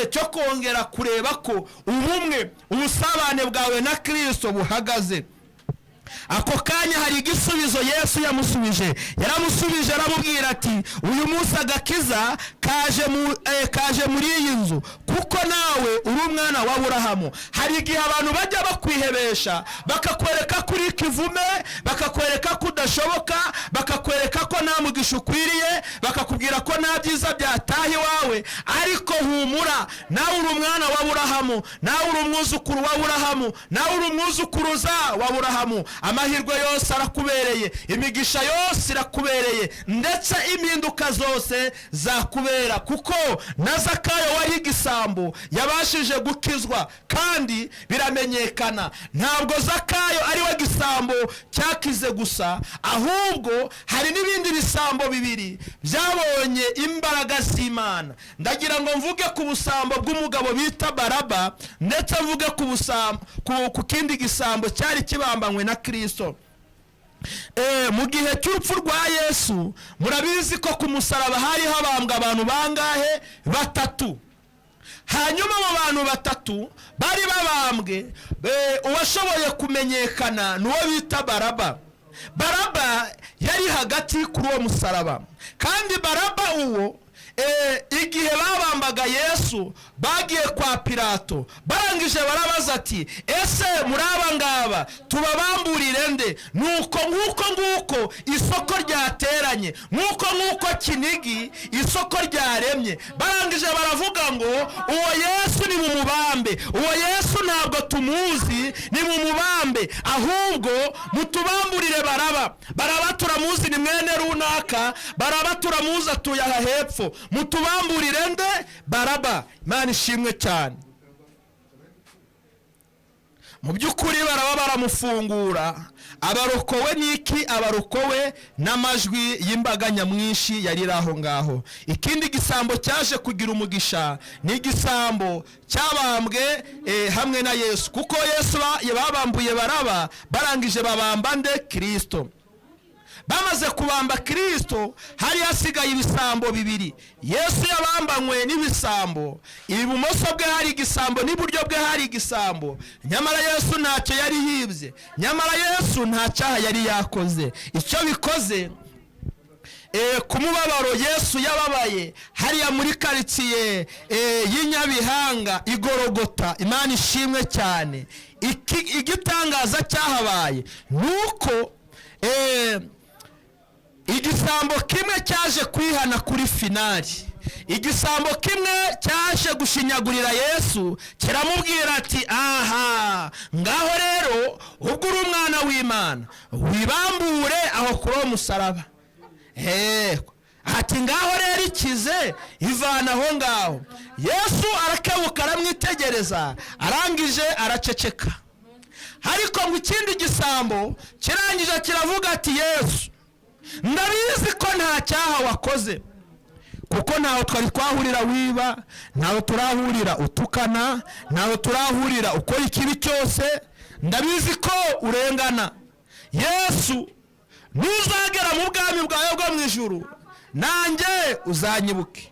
cyo kongera kureba ko ubumwe, ubusabane bwawe na Kristo buhagaze. Ako kanya hari igisubizo Yesu yamusubije. Yaramusubije aramubwira ati uyu munsi agakiza kaje muri iyi nzu, kuko nawe uri umwana wa Aburahamu. Hari igihe abantu bajya bakwihebesha, bakakwereka kuri kivume, bakakwereka ko udashoboka, bakakwereka ko nta mugisha ukwiriye, bakakubwira ko nta byiza byataye iwawe. Ariko humura, nawe uri umwana wa Aburahamu, nawe uri umwuzukuru wa Aburahamu, nawe uri umwuzukuruza wa Aburahamu. Amahirwe yose arakubereye, imigisha yose irakubereye, ndetse impinduka zose zakubera, kuko na Zakayo wari igisambo yabashije gukizwa kandi biramenyekana. Ntabwo Zakayo ari we gisambo cyakize gusa, ahubwo hari n'ibindi bisambo bibiri byabonye imbaraga z'Imana. Ndagira ngo mvuge ku busambo bw'umugabo bita Baraba, ndetse mvuge ku kindi gisambo cyari kibambanywe na Kristo. Mu gihe cy'urupfu rwa Yesu, murabizi ko ku musaraba hari habambwa abantu bangahe? 3. Hanyuma abo bantu 3 bari babambwe, uwashoboye kumenyekana n'uwo bita Baraba. Baraba yari hagati kuri uwo musaraba, kandi Baraba uwo igihe babambaga Yesu bagiye kwa Pilato, barangije barabaza ati ese muri aba ngaba tubabamburire nde? Nuko nguko isoko ryateranye, nuko Kinigi isoko ryaremye. Barangije baravuga ngo uwo Yesu ni mumubambe, uwo Yesu ntabwo tumuzi, ni mumubambe, ahubwo mutubamburire Baraba. Baraba turamuzi, ni mwene runaka. Baraba turamuzi, atuye aha hepfo. Mutubamburire nde? Baraba. Imana ishimwe cyane. Mu by'ukuri Baraba baramufungura. Abarokowe n'iki? Abarokowe n'amajwi y'imbaga nyamwinshi yari aho ngaho. Ikindi gisambo cyaje kugira umugisha ni igisambo cyabambwe hamwe na Yesu, kuko Yesu yabambuye Baraba, barangije babamba nde? Kristo. Bamaze kubamba Kristo, hari hasigaye ibisambo 2. Yesu yabambanywe n'ibisambo, ibumoso bwe hari igisambo, n'iburyo bwe hari igisambo. Nyamara Yesu ntacyo yari hibye, nyamara Yesu nta cyaha yari yakoze. Icyo bikoze, ku mubabaro Yesu yababaye hariya muri karitsiye y'Inyabihanga igorogota. Imana ishimwe cyane. Igitangaza cyahabaye nuko igisambo kimwe cyaje kwihana kuri finali. Igisambo kimwe cyaje gushinyagurira Yesu, kiramubwira ati aha ngaho rero ubwo uri umwana w'Imana wibambure aho kuri uwo musaraba. Ati ngaho rero ikize ivana aho ngaho. Yesu arakebuka aramwitegereza, arangije araceceka. Ariko ngo ikindi gisambo kirangije kiravuga ati Yesu, ndabizi ko nta cyaha wakoze, kuko ntaho twari twahurira wiba, ntaho turahurira utukana, ntaho turahurira ukora ikibi cyose, ndabizi ko urengana. Yesu, nuzagera mu bwami bwawe bwo mu ijuru nanjye uzanyibuke.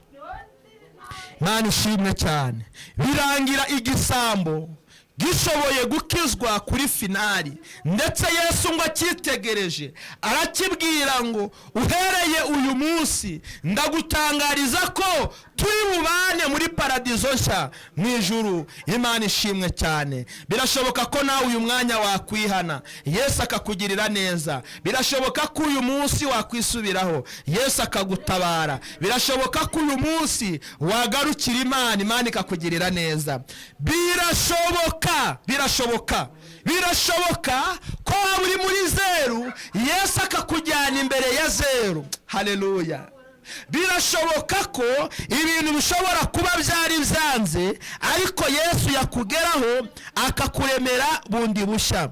Imana ishimwe cyane. Birangira igisambo gishoboye gukizwa kuri finali, ndetse Yesu ngo akitegereje arakibwira ngo uhereye uyu munsi ndagutangariza ko turi bubane muri paradizo nshya mu ijuru. Imana ishimwe cyane. Birashoboka ko nawe uyu mwanya wakwihana Yesu akakugirira neza. Birashoboka ko uyu munsi wakwisubiraho Yesu akagutabara. Birashoboka ko uyu munsi wagarukira Imana, Imana ikakugirira neza. Birashoboka ko waba uri muri zeru Yesu akakujyana imbere ya zeru. Haleluya. Birashoboka ko ibintu bishobora kuba byari byanze, ariko Yesu yakugeraho akakuremera bundi bushya.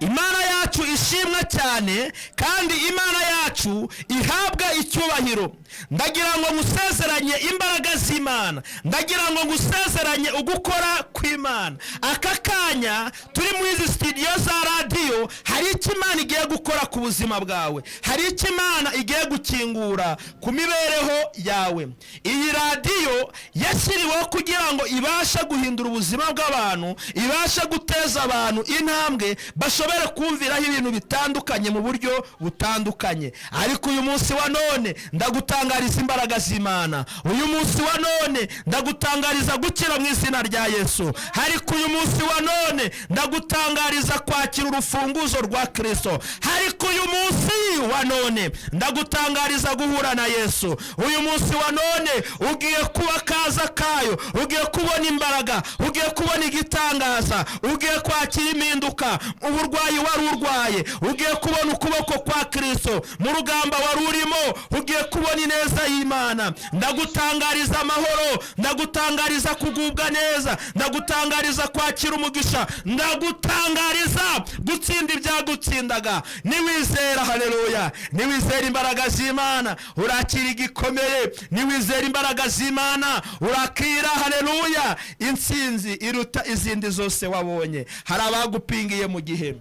Imana yacu ishimwe cyane, kandi Imana yacu ihabwa icyubahiro. Ndagira ngo ngusezeranye imbaraga z'Imana, ndagira ngo ngusezeranye ugukora kw'Imana. Aka kanya turi muri izi studio za radio, hari icyo Imana igiye gukora ku buzima bwawe, hari icyo Imana igiye gukingura ku mibereho yawe. Iyi radio yashyiriweho kugira ngo ibashe guhindura ubuzima bw'abantu, ibashe guteza abantu intambwe, bashobore kumviraho ibintu bitandukanye mu buryo butandukanye. Ariko uyu munsi wa none ndagutangariza imbaraga z'Imana. Uyu munsi wa none ndagutangariza gukira mu izina rya Yesu. Ariko uyu munsi wa none ndagutangariza kwakira urufunguzo rwa Kristo. Ariko uyu munsi wa none ndagutangariza guhura na Yesu. Uyu munsi wa none ugiye kuba kaza kayo, ugiye kubona imbaraga, ugiye kubona igitangaza, ugiye kwakira impinduka. Uburwayi wari urwaye ugiye kubona ukuboko kwa Kristo, mu rugamba wari urimo ugiye kubona ineza y'Imana. Ndagutangariza amahoro, ndagutangariza kugubwa neza, ndagutangariza kwakira umugisha, ndagutangariza gutsinda ibyagutsindaga. Niwizera, haleluya, niwizera imbaraga z'Imana urakira igikomeye. Niwizera imbaraga z'Imana urakira, haleluya, intsinzi iruta izindi zose wabonye. Hari abagupingiye mu gihe,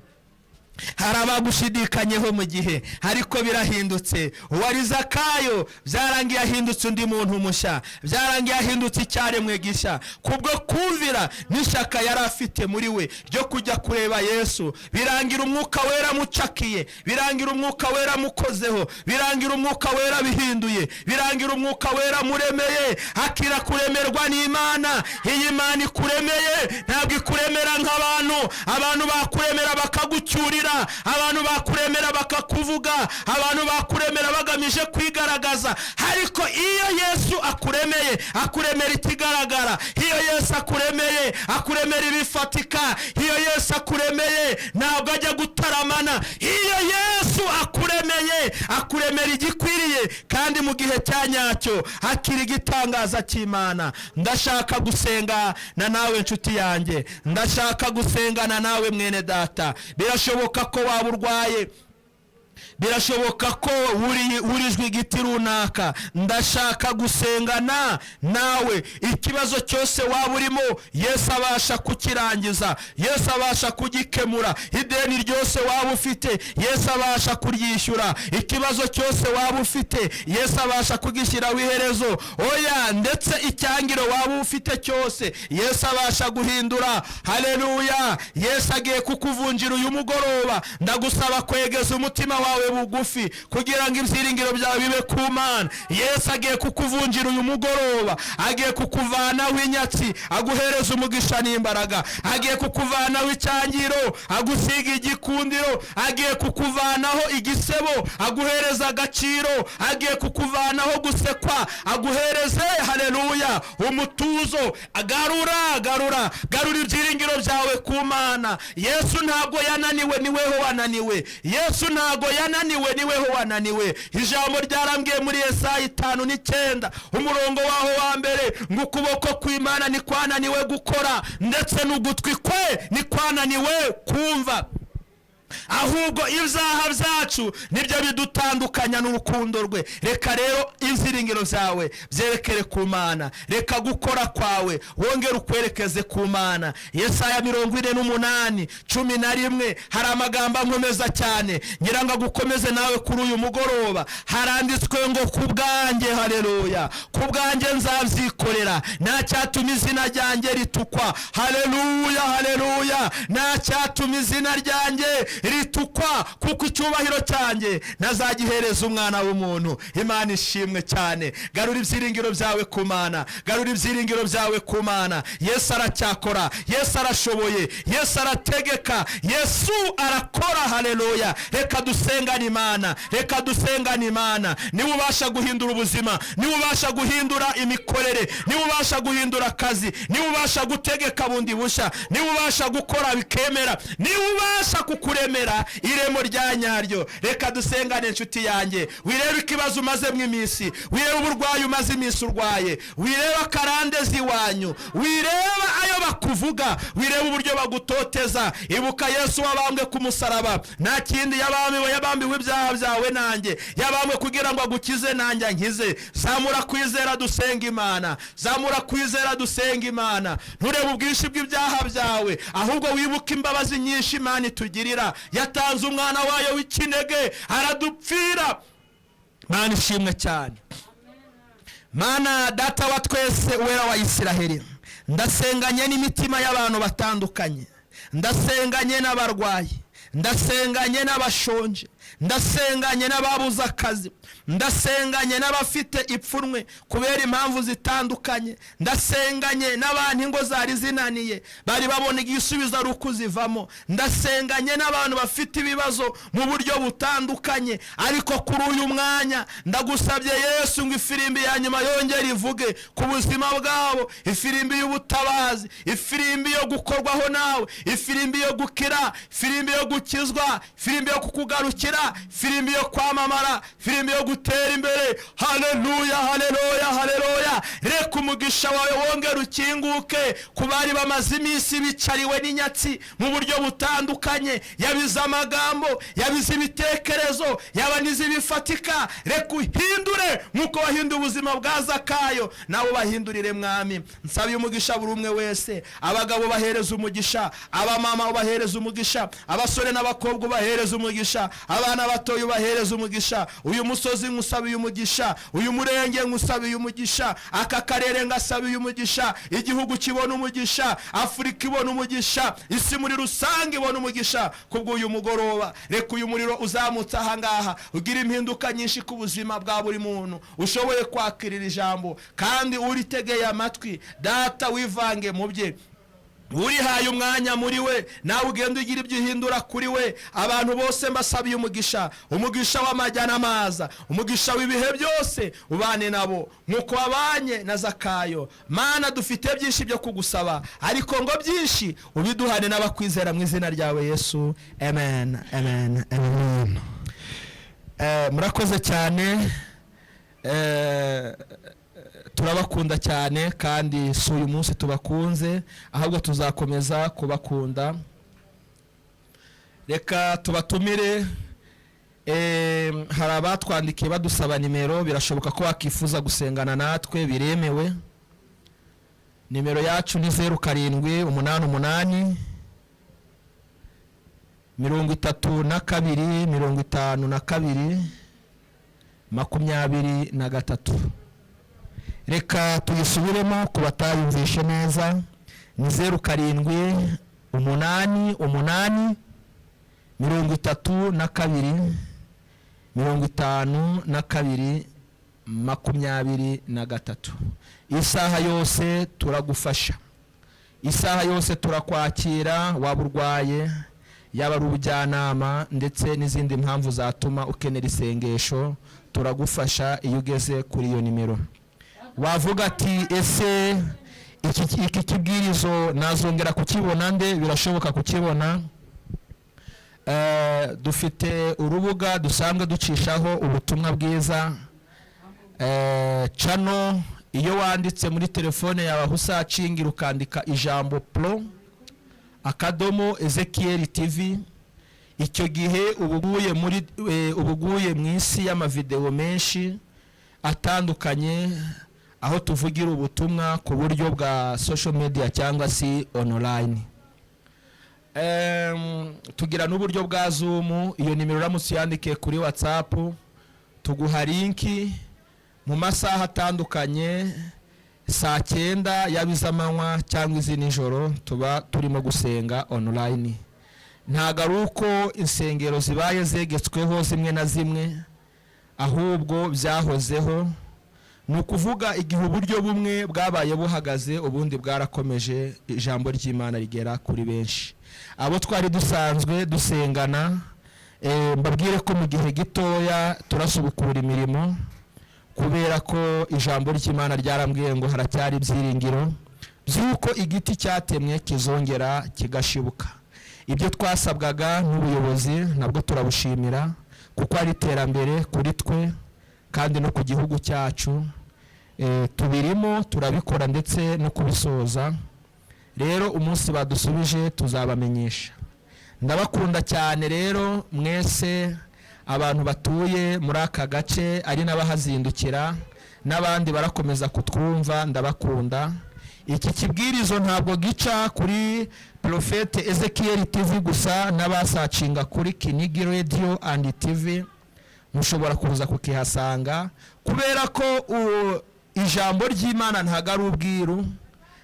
hari abagushidikanyeho mu gihe, ariko birahindutse. Uwari Zakayo byarangiye ahindutse undi muntu mushya, byarangiye ahindutse icyaremwe gishya kubwo kumvira n'ishyaka yari afite muri we ryo kujya kureba Yesu. Birangira umwuka wera mucakiye, birangira umwuka wera mukozeho, birangira umwuka wera bihinduye, birangira umwuka wera muremeye. Akira kuremerwa n'Imana. Iyi Imana ikuremeye ntabwo ikuremera nk'abantu. Abantu bakuremera bakagucyurira, abantu bakuremera bakakuvuga, abantu bakuremera bagamije kwigaragaza. Ariko iyo Yesu akuremeye, akuremera ikigaragara. Iyo Yesu akuremeye, akuremera ibifatika. Iyo Yesu akuremeye ntabwo ajya gutaramana. Iyo Yesu akuremeye, akuremera igikwiriye, kandi mu gihe cya nyacyo akira igitangaza cy'Imana. Ndashaka gusenga na nawe nshuti yanjye, ndashaka gusengana nawe mwene data. Birashoboka ko waba urwaye, birashoboka ko wurijwe igiti runaka. Ndashaka gusengana nawe. Ikibazo cyose waba urimo Yesu abasha kukirangiza, Yesu abasha kugikemura. Ideni ryose waba ufite Yesu abasha kuryishyura. Ikibazo cyose waba ufite Yesu abasha kugishyiraho iherezo. Oya, ndetse icyangiro waba ufite cyose Yesu abasha guhindura. Haleluya. Yesu agiye kukuvunjira uyu mugoroba. Ndagusaba kwegeza umutima wa kwawe bugufi kugira ngo ibyiringiro byawe bibe ku Mana. Yesu agiye kukuvunjira uyu mugoroba, agiye kukuvanaho inyatsi aguhereza umugisha n'imbaraga, agiye kukuvanaho icyangiro agusiga igikundiro, agiye kukuvanaho igisebo aguhereza agaciro, agiye kukuvanaho gusekwa aguhereze haleluya umutuzo. Garura ibyiringiro byawe ku Mana. Yesu ntabwo yananiwe, niweho wananiwe. Yesu ntabwo yananiwe, niweho wananiwe. Ijambo ryarambwiye muri Yesaya 5:9 umurongo waho wa mbere ngo ukuboko kw'Imana ni kwananiwe gukora, ndetse n'ugutwi kwe ni kwananiwe kumva. Ahubwo ibyaha byacu nibyo bidutandukanya n'urukundo rwe. Reka rero ibyiringiro byawe byerekere ku Mana, reka gukora kwawe wongere ukwerekeze ku Mana. Yesaya 48:11 hari amagambo ankomeza cyane, ngira ngo agukomeze nawe kuri uyu mugoroba. Haranditswe ngo ku bwanjye, haleluya, ku bwanjye nzabyikorera, nta cyatuma izina ryanjye ritukwa. Haleluya, nta cyatuma izina ryanjye ritukwa, kuko icyubahiro cyanjye nazagihereza umwana w'umuntu. Imana ishimwe cyane. Garura ibyiringiro byawe ku Mana, garura ibyiringiro byawe ku Mana. Yesu aracyakora, Yesu arashoboye, Yesu arategeka, Yesu arakora. Haleluya. Reka dusengane Imana, reka dusengane Imana. Niwe ubasha guhindura ubuzima, niwe ubasha guhindura imikorere, niwe ubasha guhindura akazi, niwe ubasha gutegeka bundi bushya, niwe ubasha gukora bikemera, niwe ubasha kukuremera iremo rya nyaryo. Reka dusengane inshuti yanjye. Wirebe ikibazo umazemo iminsi, wirebe uburwayi umaze iminsi urwaye, wirebe akarandezi iwanyu, wirebe ayo bakuvuga, wirebe uburyo bagutoteza. Ibuka Yesu wabambwe ku musaraba, nta kindi yabambiwe ibyaha byawe nanjye, yabambwe kugira ngo agukize nanjye ankize. Zamura kwizera dusenga Imana, zamura kwizera dusenga Imana. Nturebe ubwinshi bw'ibyaha byawe, ahubwo wibuke imbabazi nyinshi Imana itugirira. Yatanze umwana wayo w'ikinege aradupfira. Mana ishimwe cyane. Mana data wa twese, uwera wa Isiraheli, ndasenganye n'imitima y'abantu batandukanye, ndasenganye n'abarwayi, ndasenganye n'abashonje, ndasenganye n'ababuze akazi, ndasenganye n'abafite ipfunwe kubera impamvu zitandukanye, ndasenganye n'abantu ingo zari zinaniye bari babona igisubizo ari ukuzivamo, ndasenganye n'abantu bafite ibibazo mu buryo butandukanye. Ariko kuri uyu mwanya ndagusabye Yesu ngo ifirimbi ya nyuma yongere ivuge ku buzima bwabo, ifirimbi y'ubutabazi, ifirimbi yo gukorwaho nawe, ifirimbi yo gukira, ifirimbi yo gukizwa, ifirimbi yo kukugarukira, ifirimbi yo kwamamara, ifirimbi yo gutera imbere. Haleluya. Reka umugisha wawe wongere ukinguke ku bari bamaze iminsi bicariwe n'inyatsi mu buryo butandukanye, yabize amagambo, yabize ibitekerezo, yabanize ibifatika. Reka uhindure nk'uko wahinduye ubuzima bwa Zakayo, nawe bahindurire Mwami. Nsaba umugisha buri umwe wese, abagabo bahereza umugisha, abamama bahereza umugisha, abasore n'abakobwa bahereza umugisha, abana batoya bahereza umugisha. Uyu musozi ngusabiye umugisha, uyu murenge ngusabiye umugisha, aka karere ngasabiye umugisha, igihugu kibona umugisha, Afurika ibona umugisha, isi muri rusange ibona umugisha kubwo uyu mugoroba. Reka uyu muriro uzamutse aha ngaha ugira impinduka nyinshi ku buzima bwa buri muntu ushoboye kwakirira ijambo, kandi uritegeye amatwi data wivange mu bye, urihaye umwanya muri we, nawe ugenda ugira ibyo uhindura kuri we. Abantu bose mbasabiye umugisha, umugisha w'amajya n'amaza, umugisha w'ibihe byose ubane nabo nk'uko wabanye na Zakayo. Mana dufite byinshi byo kugusaba, ariko ngo byinshi ubiduhane n'abakwizera mu izina ryawe Yesu, amen. Murakoze cyane. Turabakunda cyane, kandi si uyu munsi tubakunze, ahubwo tuzakomeza kubakunda. Reka tubatumire. Hari abatwandikiye badusaba nimero, birashoboka ko wakifuza gusengana natwe, biremewe. Nimero yacu ni 0788 32 52 23. Reka tuyisubiremo ku batayumvishe neza. Ni 0788 32 52 23. Isaha yose turagufasha, isaha yose turakwakira, waba urwaye, yaba ari ubujyanama ndetse n'izindi mpamvu zatuma ukenera isengesho, turagufasha iyo ugeze kuri iyo nimero. Wavuga ati ese iki kibwirizo nazongera kukibona nde? Birashoboka kukibona. Dufite urubuga dusanzwe ducishaho ubutumwa bwiza, channel. Iyo wanditse muri telefone yawe aho usacingira ukandika ijambo pro akadomo Ezekiel TV, icyo gihe ubuguye mu isi y'amavideo menshi atandukanye aho tuvugira ubutumwa ku buryo bwa social media cyangwa si online. Tugira n'uburyo bwa Zoom. Iyo nimero uramutse yandike kuri WhatsApp tuguha linki mu masaha atandukanye, saa 9 y'abizamanywa cyangwa iz'ijoro tuba turimo gusenga online. Ntago ari uko insengero zibaye zegetsweho zimwe na zimwe, ahubwo byahozeho. Ni ukuvuga igihe uburyo bumwe bwabaye buhagaze ubundi bwarakomeje, ijambo ry'Imana rigera kuri benshi. Abo twari dusanzwe dusengana, mbabwire ko mu gihe gitoya turasubukura imirimo, kubera ko ijambo ry'Imana ryarambwiye ngo haracyari ibyiringiro by'uko igiti cyatemwe kizongera kigashibuka. Ibyo twasabwaga n'ubuyobozi nabwo turabushimira, kuko ari iterambere kuri twe kandi no ku gihugu cyacu. Tubirimo turabikora ndetse no kubisoza. Rero umunsi badusubije tuzabamenyesha. Ndabakunda cyane rero mwese abantu batuye muri aka gace ari n'abahazindukira n'abandi barakomeza kutwumva, ndabakunda. Iki kibwirizo ntabwo gica kuri Prophet Ezekiel TV gusa, n'abasacinga kuri Kinigi Radio and TV mushobora kuza kukihasanga, kubera ko ijambo ry'Imana ntago ari ubwiru.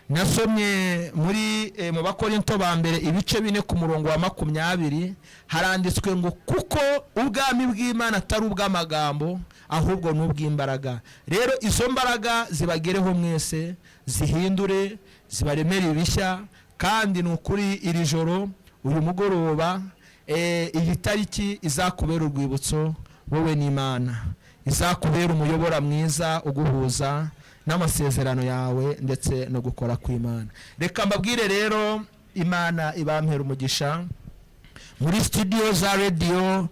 Nasomye muri mu Bakorinto ba mbere ibice 4 ku murongo wa 20 haranditswe ngo kuko ubwami bw'Imana atari ubw'amagambo ahubwo n'ubw'imbaraga. Rero izo mbaraga zibagereho mwese, zihindure, zibaremere ibishya. Kandi n'ukuri iri joro, uyu mugoroba, iyi tariki izakubera urwibutso wowe n'Imana, izakubera umuyobora mwiza uguhuza n'amasezerano yawe ndetse no gukora kw'Imana. Reka mbabwire rero, Imana ibampera umugisha muri studio za radio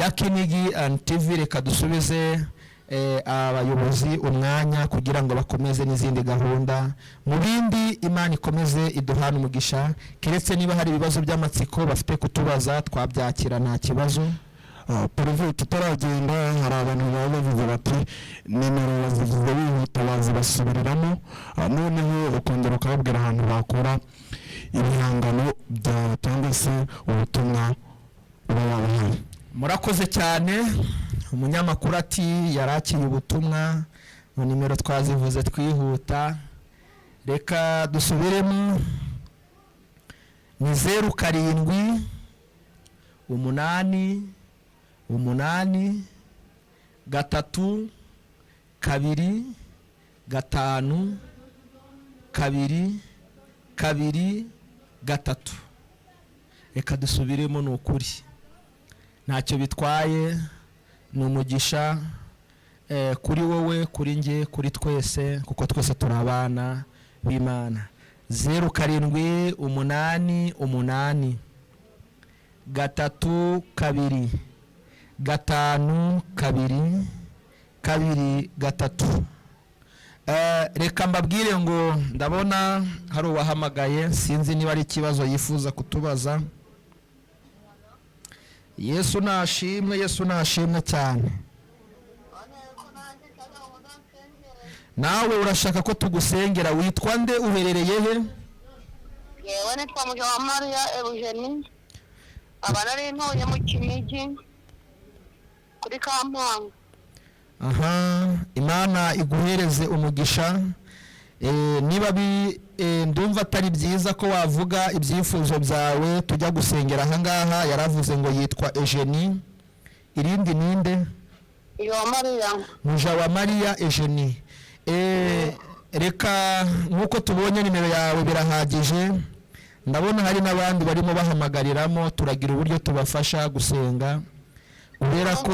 ya Kinigi and TV. Reka dusubize abayobozi umwanya kugira ngo bakomeze n'izindi gahunda. Mu bindi Imana ikomeze iduhana umugisha, keretse niba hari ibibazo by'amatsiko bafite kutubaza twabyakira nta kibazo. Perezida tutaragenda hari abantu bavuze bati nimero bazivuze bihuta bazibasubiriramo, noneho ukongera ukababwira ahantu bakora ibihangano byawe cyangwa se ubutumwa uba wabahaye. Murakoze cyane. Umunyamakuru ati yarakiye ubutumwa, mu nimero twazivuze twihuta. Reka dusubiremo. Ni 07 8 8 3 2 5 2 2 3. Reka dusubiremo. Ni ukuri ntacyo bitwaye, ni umugisha kuri wowe, kuri nge, kuri twese, kuko twese turi abana b'Imana. 07 8 8 3 2 5 2 2 3. Reka mbabwire ngo ndabona hari uwahamagaye, sinzi niba ari ikibazo yifuza kutubaza. Yesu nashimwe, Yesu nashimwe cyane. Nawe urashaka ko tugusengera, witwa nde, uherereye he? Yewe nitwa Mujawamariya Eugenie, abana ari ntoye mu Kinigi kuri Kampanga. Aha, Imana iguhereze umugisha. Niba ndumva atari byiza ko wavuga ibyifuzo byawe tujya gusengera aha ngaha. Yaravuze ngo yitwa Eugenie, irindi ninde? Mujawamariya. Mujawamariya Eugenie. Reka nk'uko tubonye nimero yawe birahagije, ndabona hari n'abandi barimo bahamagariramo, turagira uburyo tubafasha gusenga kubera ko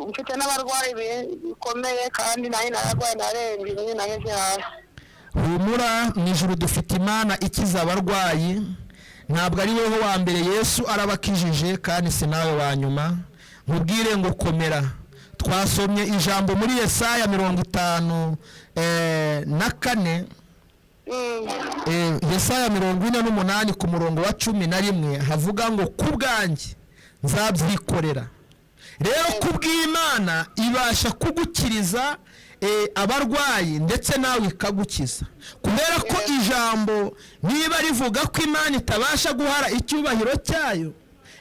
mfite n'abarwayi bikomeye kandi nanjye nararwaye narembye nageze hasi. Humura, mu ijuru dufite Imana ikiza abarwayi, ntabwo ari wowe wa mbere Yesu arabakijije kandi si nawe wa nyuma. Nkubwire ngo komera. Twasomye ijambo muri Yesaya 54, Yesaya 48 ku murongo wa 11 havuga ngo kubwanjye nzabyikorera. Rero kubw'Imana ibasha kugukiriza abarwayi ndetse nawe ikagukiza, kubera ko ijambo niba rivuga ko Imana itabasha guhara icyubahiro cyayo,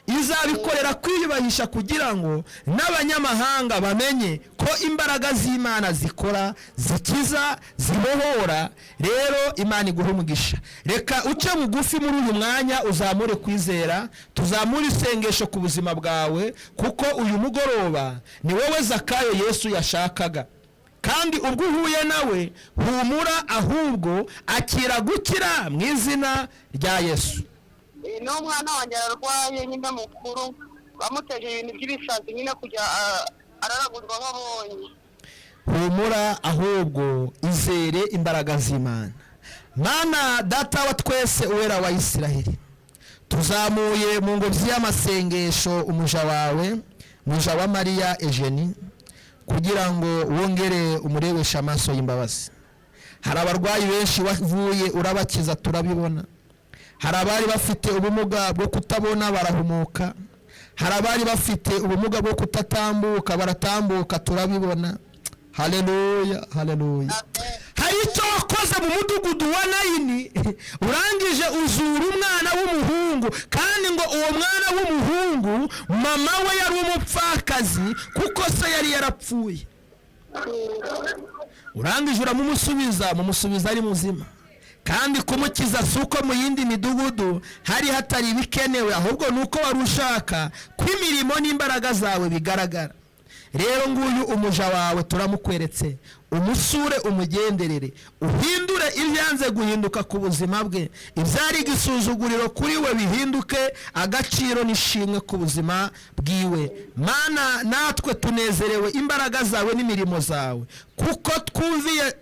izabikorera kwiyubahisha kugira ngo n'abanyamahanga bamenye ko imbaraga z'Imana zikora, zikiza, zibohora. Rero Imana iguha umugisha. Reka uce bugufi muri uyu mwanya, uzamure kwizera, tuzamure isengesho ku buzima bwawe, kuko uyu mugoroba ni wowe Zakayo Yesu yashakaga. Kandi ubwo uhuye nawe, humura, ahubwo akira gukira mu izina rya Yesu. N'umwana wanjye ararwaye nyine mukuru, bamuteje ibintu by'ibisazi nyine kujya araragurwa babonye. Humura, ahubwo izere imbaraga z'Imana. Mana data wa twese uwera wa Isiraheli, tuzamuye mu ngobyi y'amasengesho umuja wawe Mujawamariya Eugenie, kugira ngo wongere umurebesha amaso y'imbabazi. Hari abarwayi benshi wavuye urabakiza, turabibona. Hari abari bafite ubumuga bwo kutabona barahumuka, hari abari bafite ubumuga bwo kutatambuka baratambuka, turabibona. Haleluya, haleluya. Hari icyo wakoze mu mudugudu wa Nayini, urangije uzura umwana w'umuhungu, kandi ngo uwo mwana w'umuhungu mama we yari umupfakazi kuko se yari yarapfuye. Urangije mumusubiza ari muzima. Kandi kumukiza suko mu yindi midugudu hari hatari bikenewe, ahubwo nuko wari ushaka ko imirimo n'imbaraga zawe bigaragara. Rero nguyu umuja wawe turamukweretse, umusure, umugenderere, uhindure ibyanze guhinduka ku buzima bwe, ibyari igisuzuguriro kuri we bihinduke agaciro n'ishimwe ku buzima bwiwe. Mana natwe tunezerewe imbaraga zawe n'imirimo zawe, kuko twumviye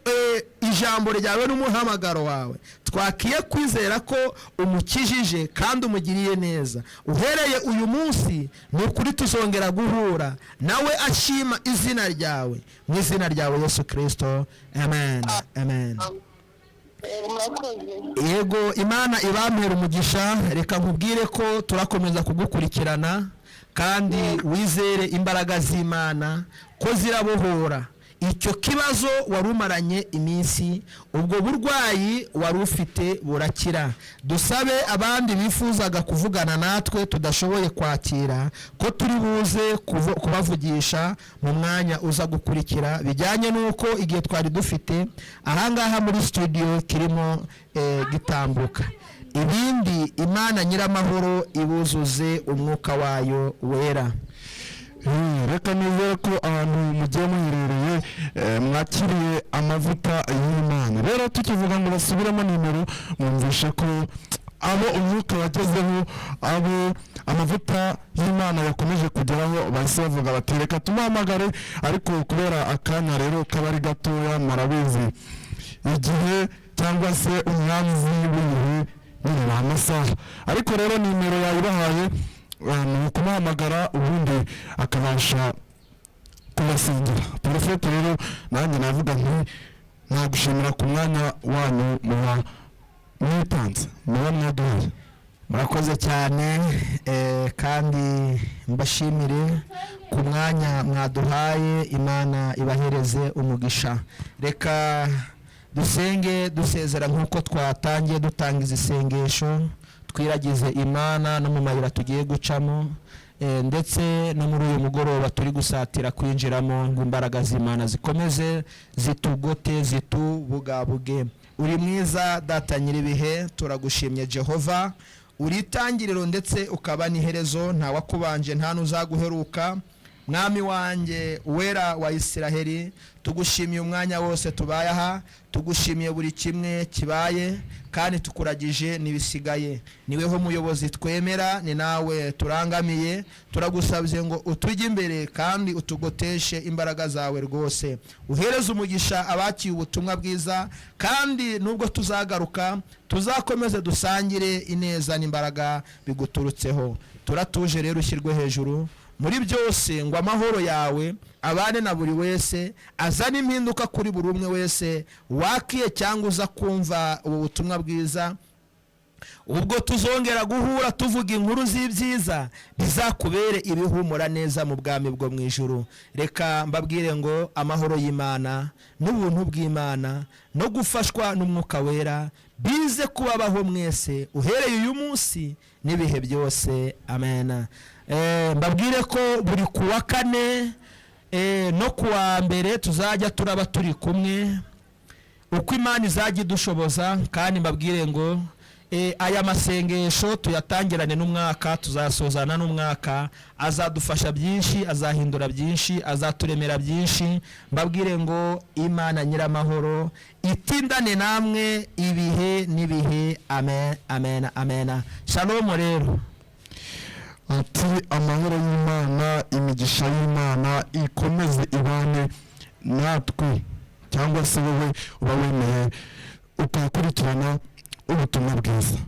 ijambo ryawe n'umuhamagaro wawe, twakiye kwizera ko umukijije kandi umugiriye neza. Uhereye uyu munsi ni ukuri tuzongera guhura nawe ashima izina ryawe, mu izina ryawe Yesu Kristo, amen, amen. Yego, Imana ibampera umugisha. Reka nkubwire ko turakomeza kugukurikirana, kandi wizere imbaraga z'Imana ko zirabohora icyo kibazo wari umaranye iminsi, ubwo burwayi wari ufite burakira. Dusabe abandi bifuzaga kuvugana natwe tudashoboye kwakira ko turi buze kubavugisha mu mwanya uza gukurikira, bijyanye n'uko igihe twari dufite ahangaha muri studio kirimo gitambuka. Ibindi Imana nyiramahoro ibuzuze umwuka wayo wera. Reka nizere ko ahantu mugiye muherereye mwakiriye amavuta y'Imana. Rero tukivuga ngo basubiremo nimero, mwumvishe ko abo umwuka wagezeho, abo amavuta y'Imana yakomeje kugeraho, bahise bavuga bati reka tumuhamagare, ariko kubera akanya rero kabari gatoya, marabizi igihe cyangwa se umwanzi w'ibihe nyine amasaha. Ariko rero nimero yayibahaye, ni ukumuhamagara ubundi akabasha kubasengera. Porofete rero nanjye navuga nti nagushimira ku mwanya wanyu mwitanze, muba mwaduhaye. Murakoze cyane, kandi mbashimire ku mwanya mwaduhaye. Imana ibahereze umugisha. Reka dusenge dusezera nk'uko twatangiye dutangiza isengesho, twiragize Imana no mu mayira tugiye gucamo, ndetse no muri uyu mugoroba turi gusatira kwinjiramo, ngo imbaraga z'Imana zikomeze zitugote, zitubugabuge. Uri mwiza Data nyiribihe, turagushimye Jehova, uri itangiriro ndetse ukaba n'iherezo, nta wakubanje nta n'uzaguheruka. Mwami wanjye wera wa Isiraheli, tugushimiye umwanya wose tubaye aha, tugushimiye buri kimwe kibaye, kandi tukuragije n'ibisigaye. Niweho muyobozi twemera, ni nawe turangamiye. Turagusabye ngo utujye imbere kandi utugoteshe imbaraga zawe rwose. Uhereze umugisha abakiye ubutumwa bwiza, kandi nubwo tuzagaruka tuzakomeze dusangire ineza n'imbaraga biguturutseho. Turatuje rero, ushyirwe hejuru muri byose, ngo amahoro yawe abane na buri wese, azane impinduka kuri buri umwe wese wakiye cyangwa uza kumva ubu butumwa bwiza. Ubwo tuzongera guhura tuvuga inkuru z'ibyiza, bizakubere ibihumura neza mu bwami bwo mu ijuru. Reka mbabwire ngo amahoro y'Imana n'ubuntu bw'Imana no gufashwa n'umwuka wera bize kubabaho mwese uhereye uyu munsi n'ibihe byose. Amen. Mbabwire ko buri kuwa kane no kuwa mbere tuzajya turaba turi kumwe uko Imana izajya idushoboza, kandi mbabwire ngo aya masengesho tuyatangirane n'umwaka, tuzasozana n'umwaka. Azadufasha byinshi, azahindura byinshi, azaturemera byinshi. Mbabwire ngo Imana nyiramahoro itindane namwe ibihe n'ibihe. Amen, amen, amen. Shalom rero. Ati amahoro y'Imana, imigisha y'Imana ikomeze ibane natwe, cyangwa se wowe uba wemeye ukakurikirana ubutumwa bwiza.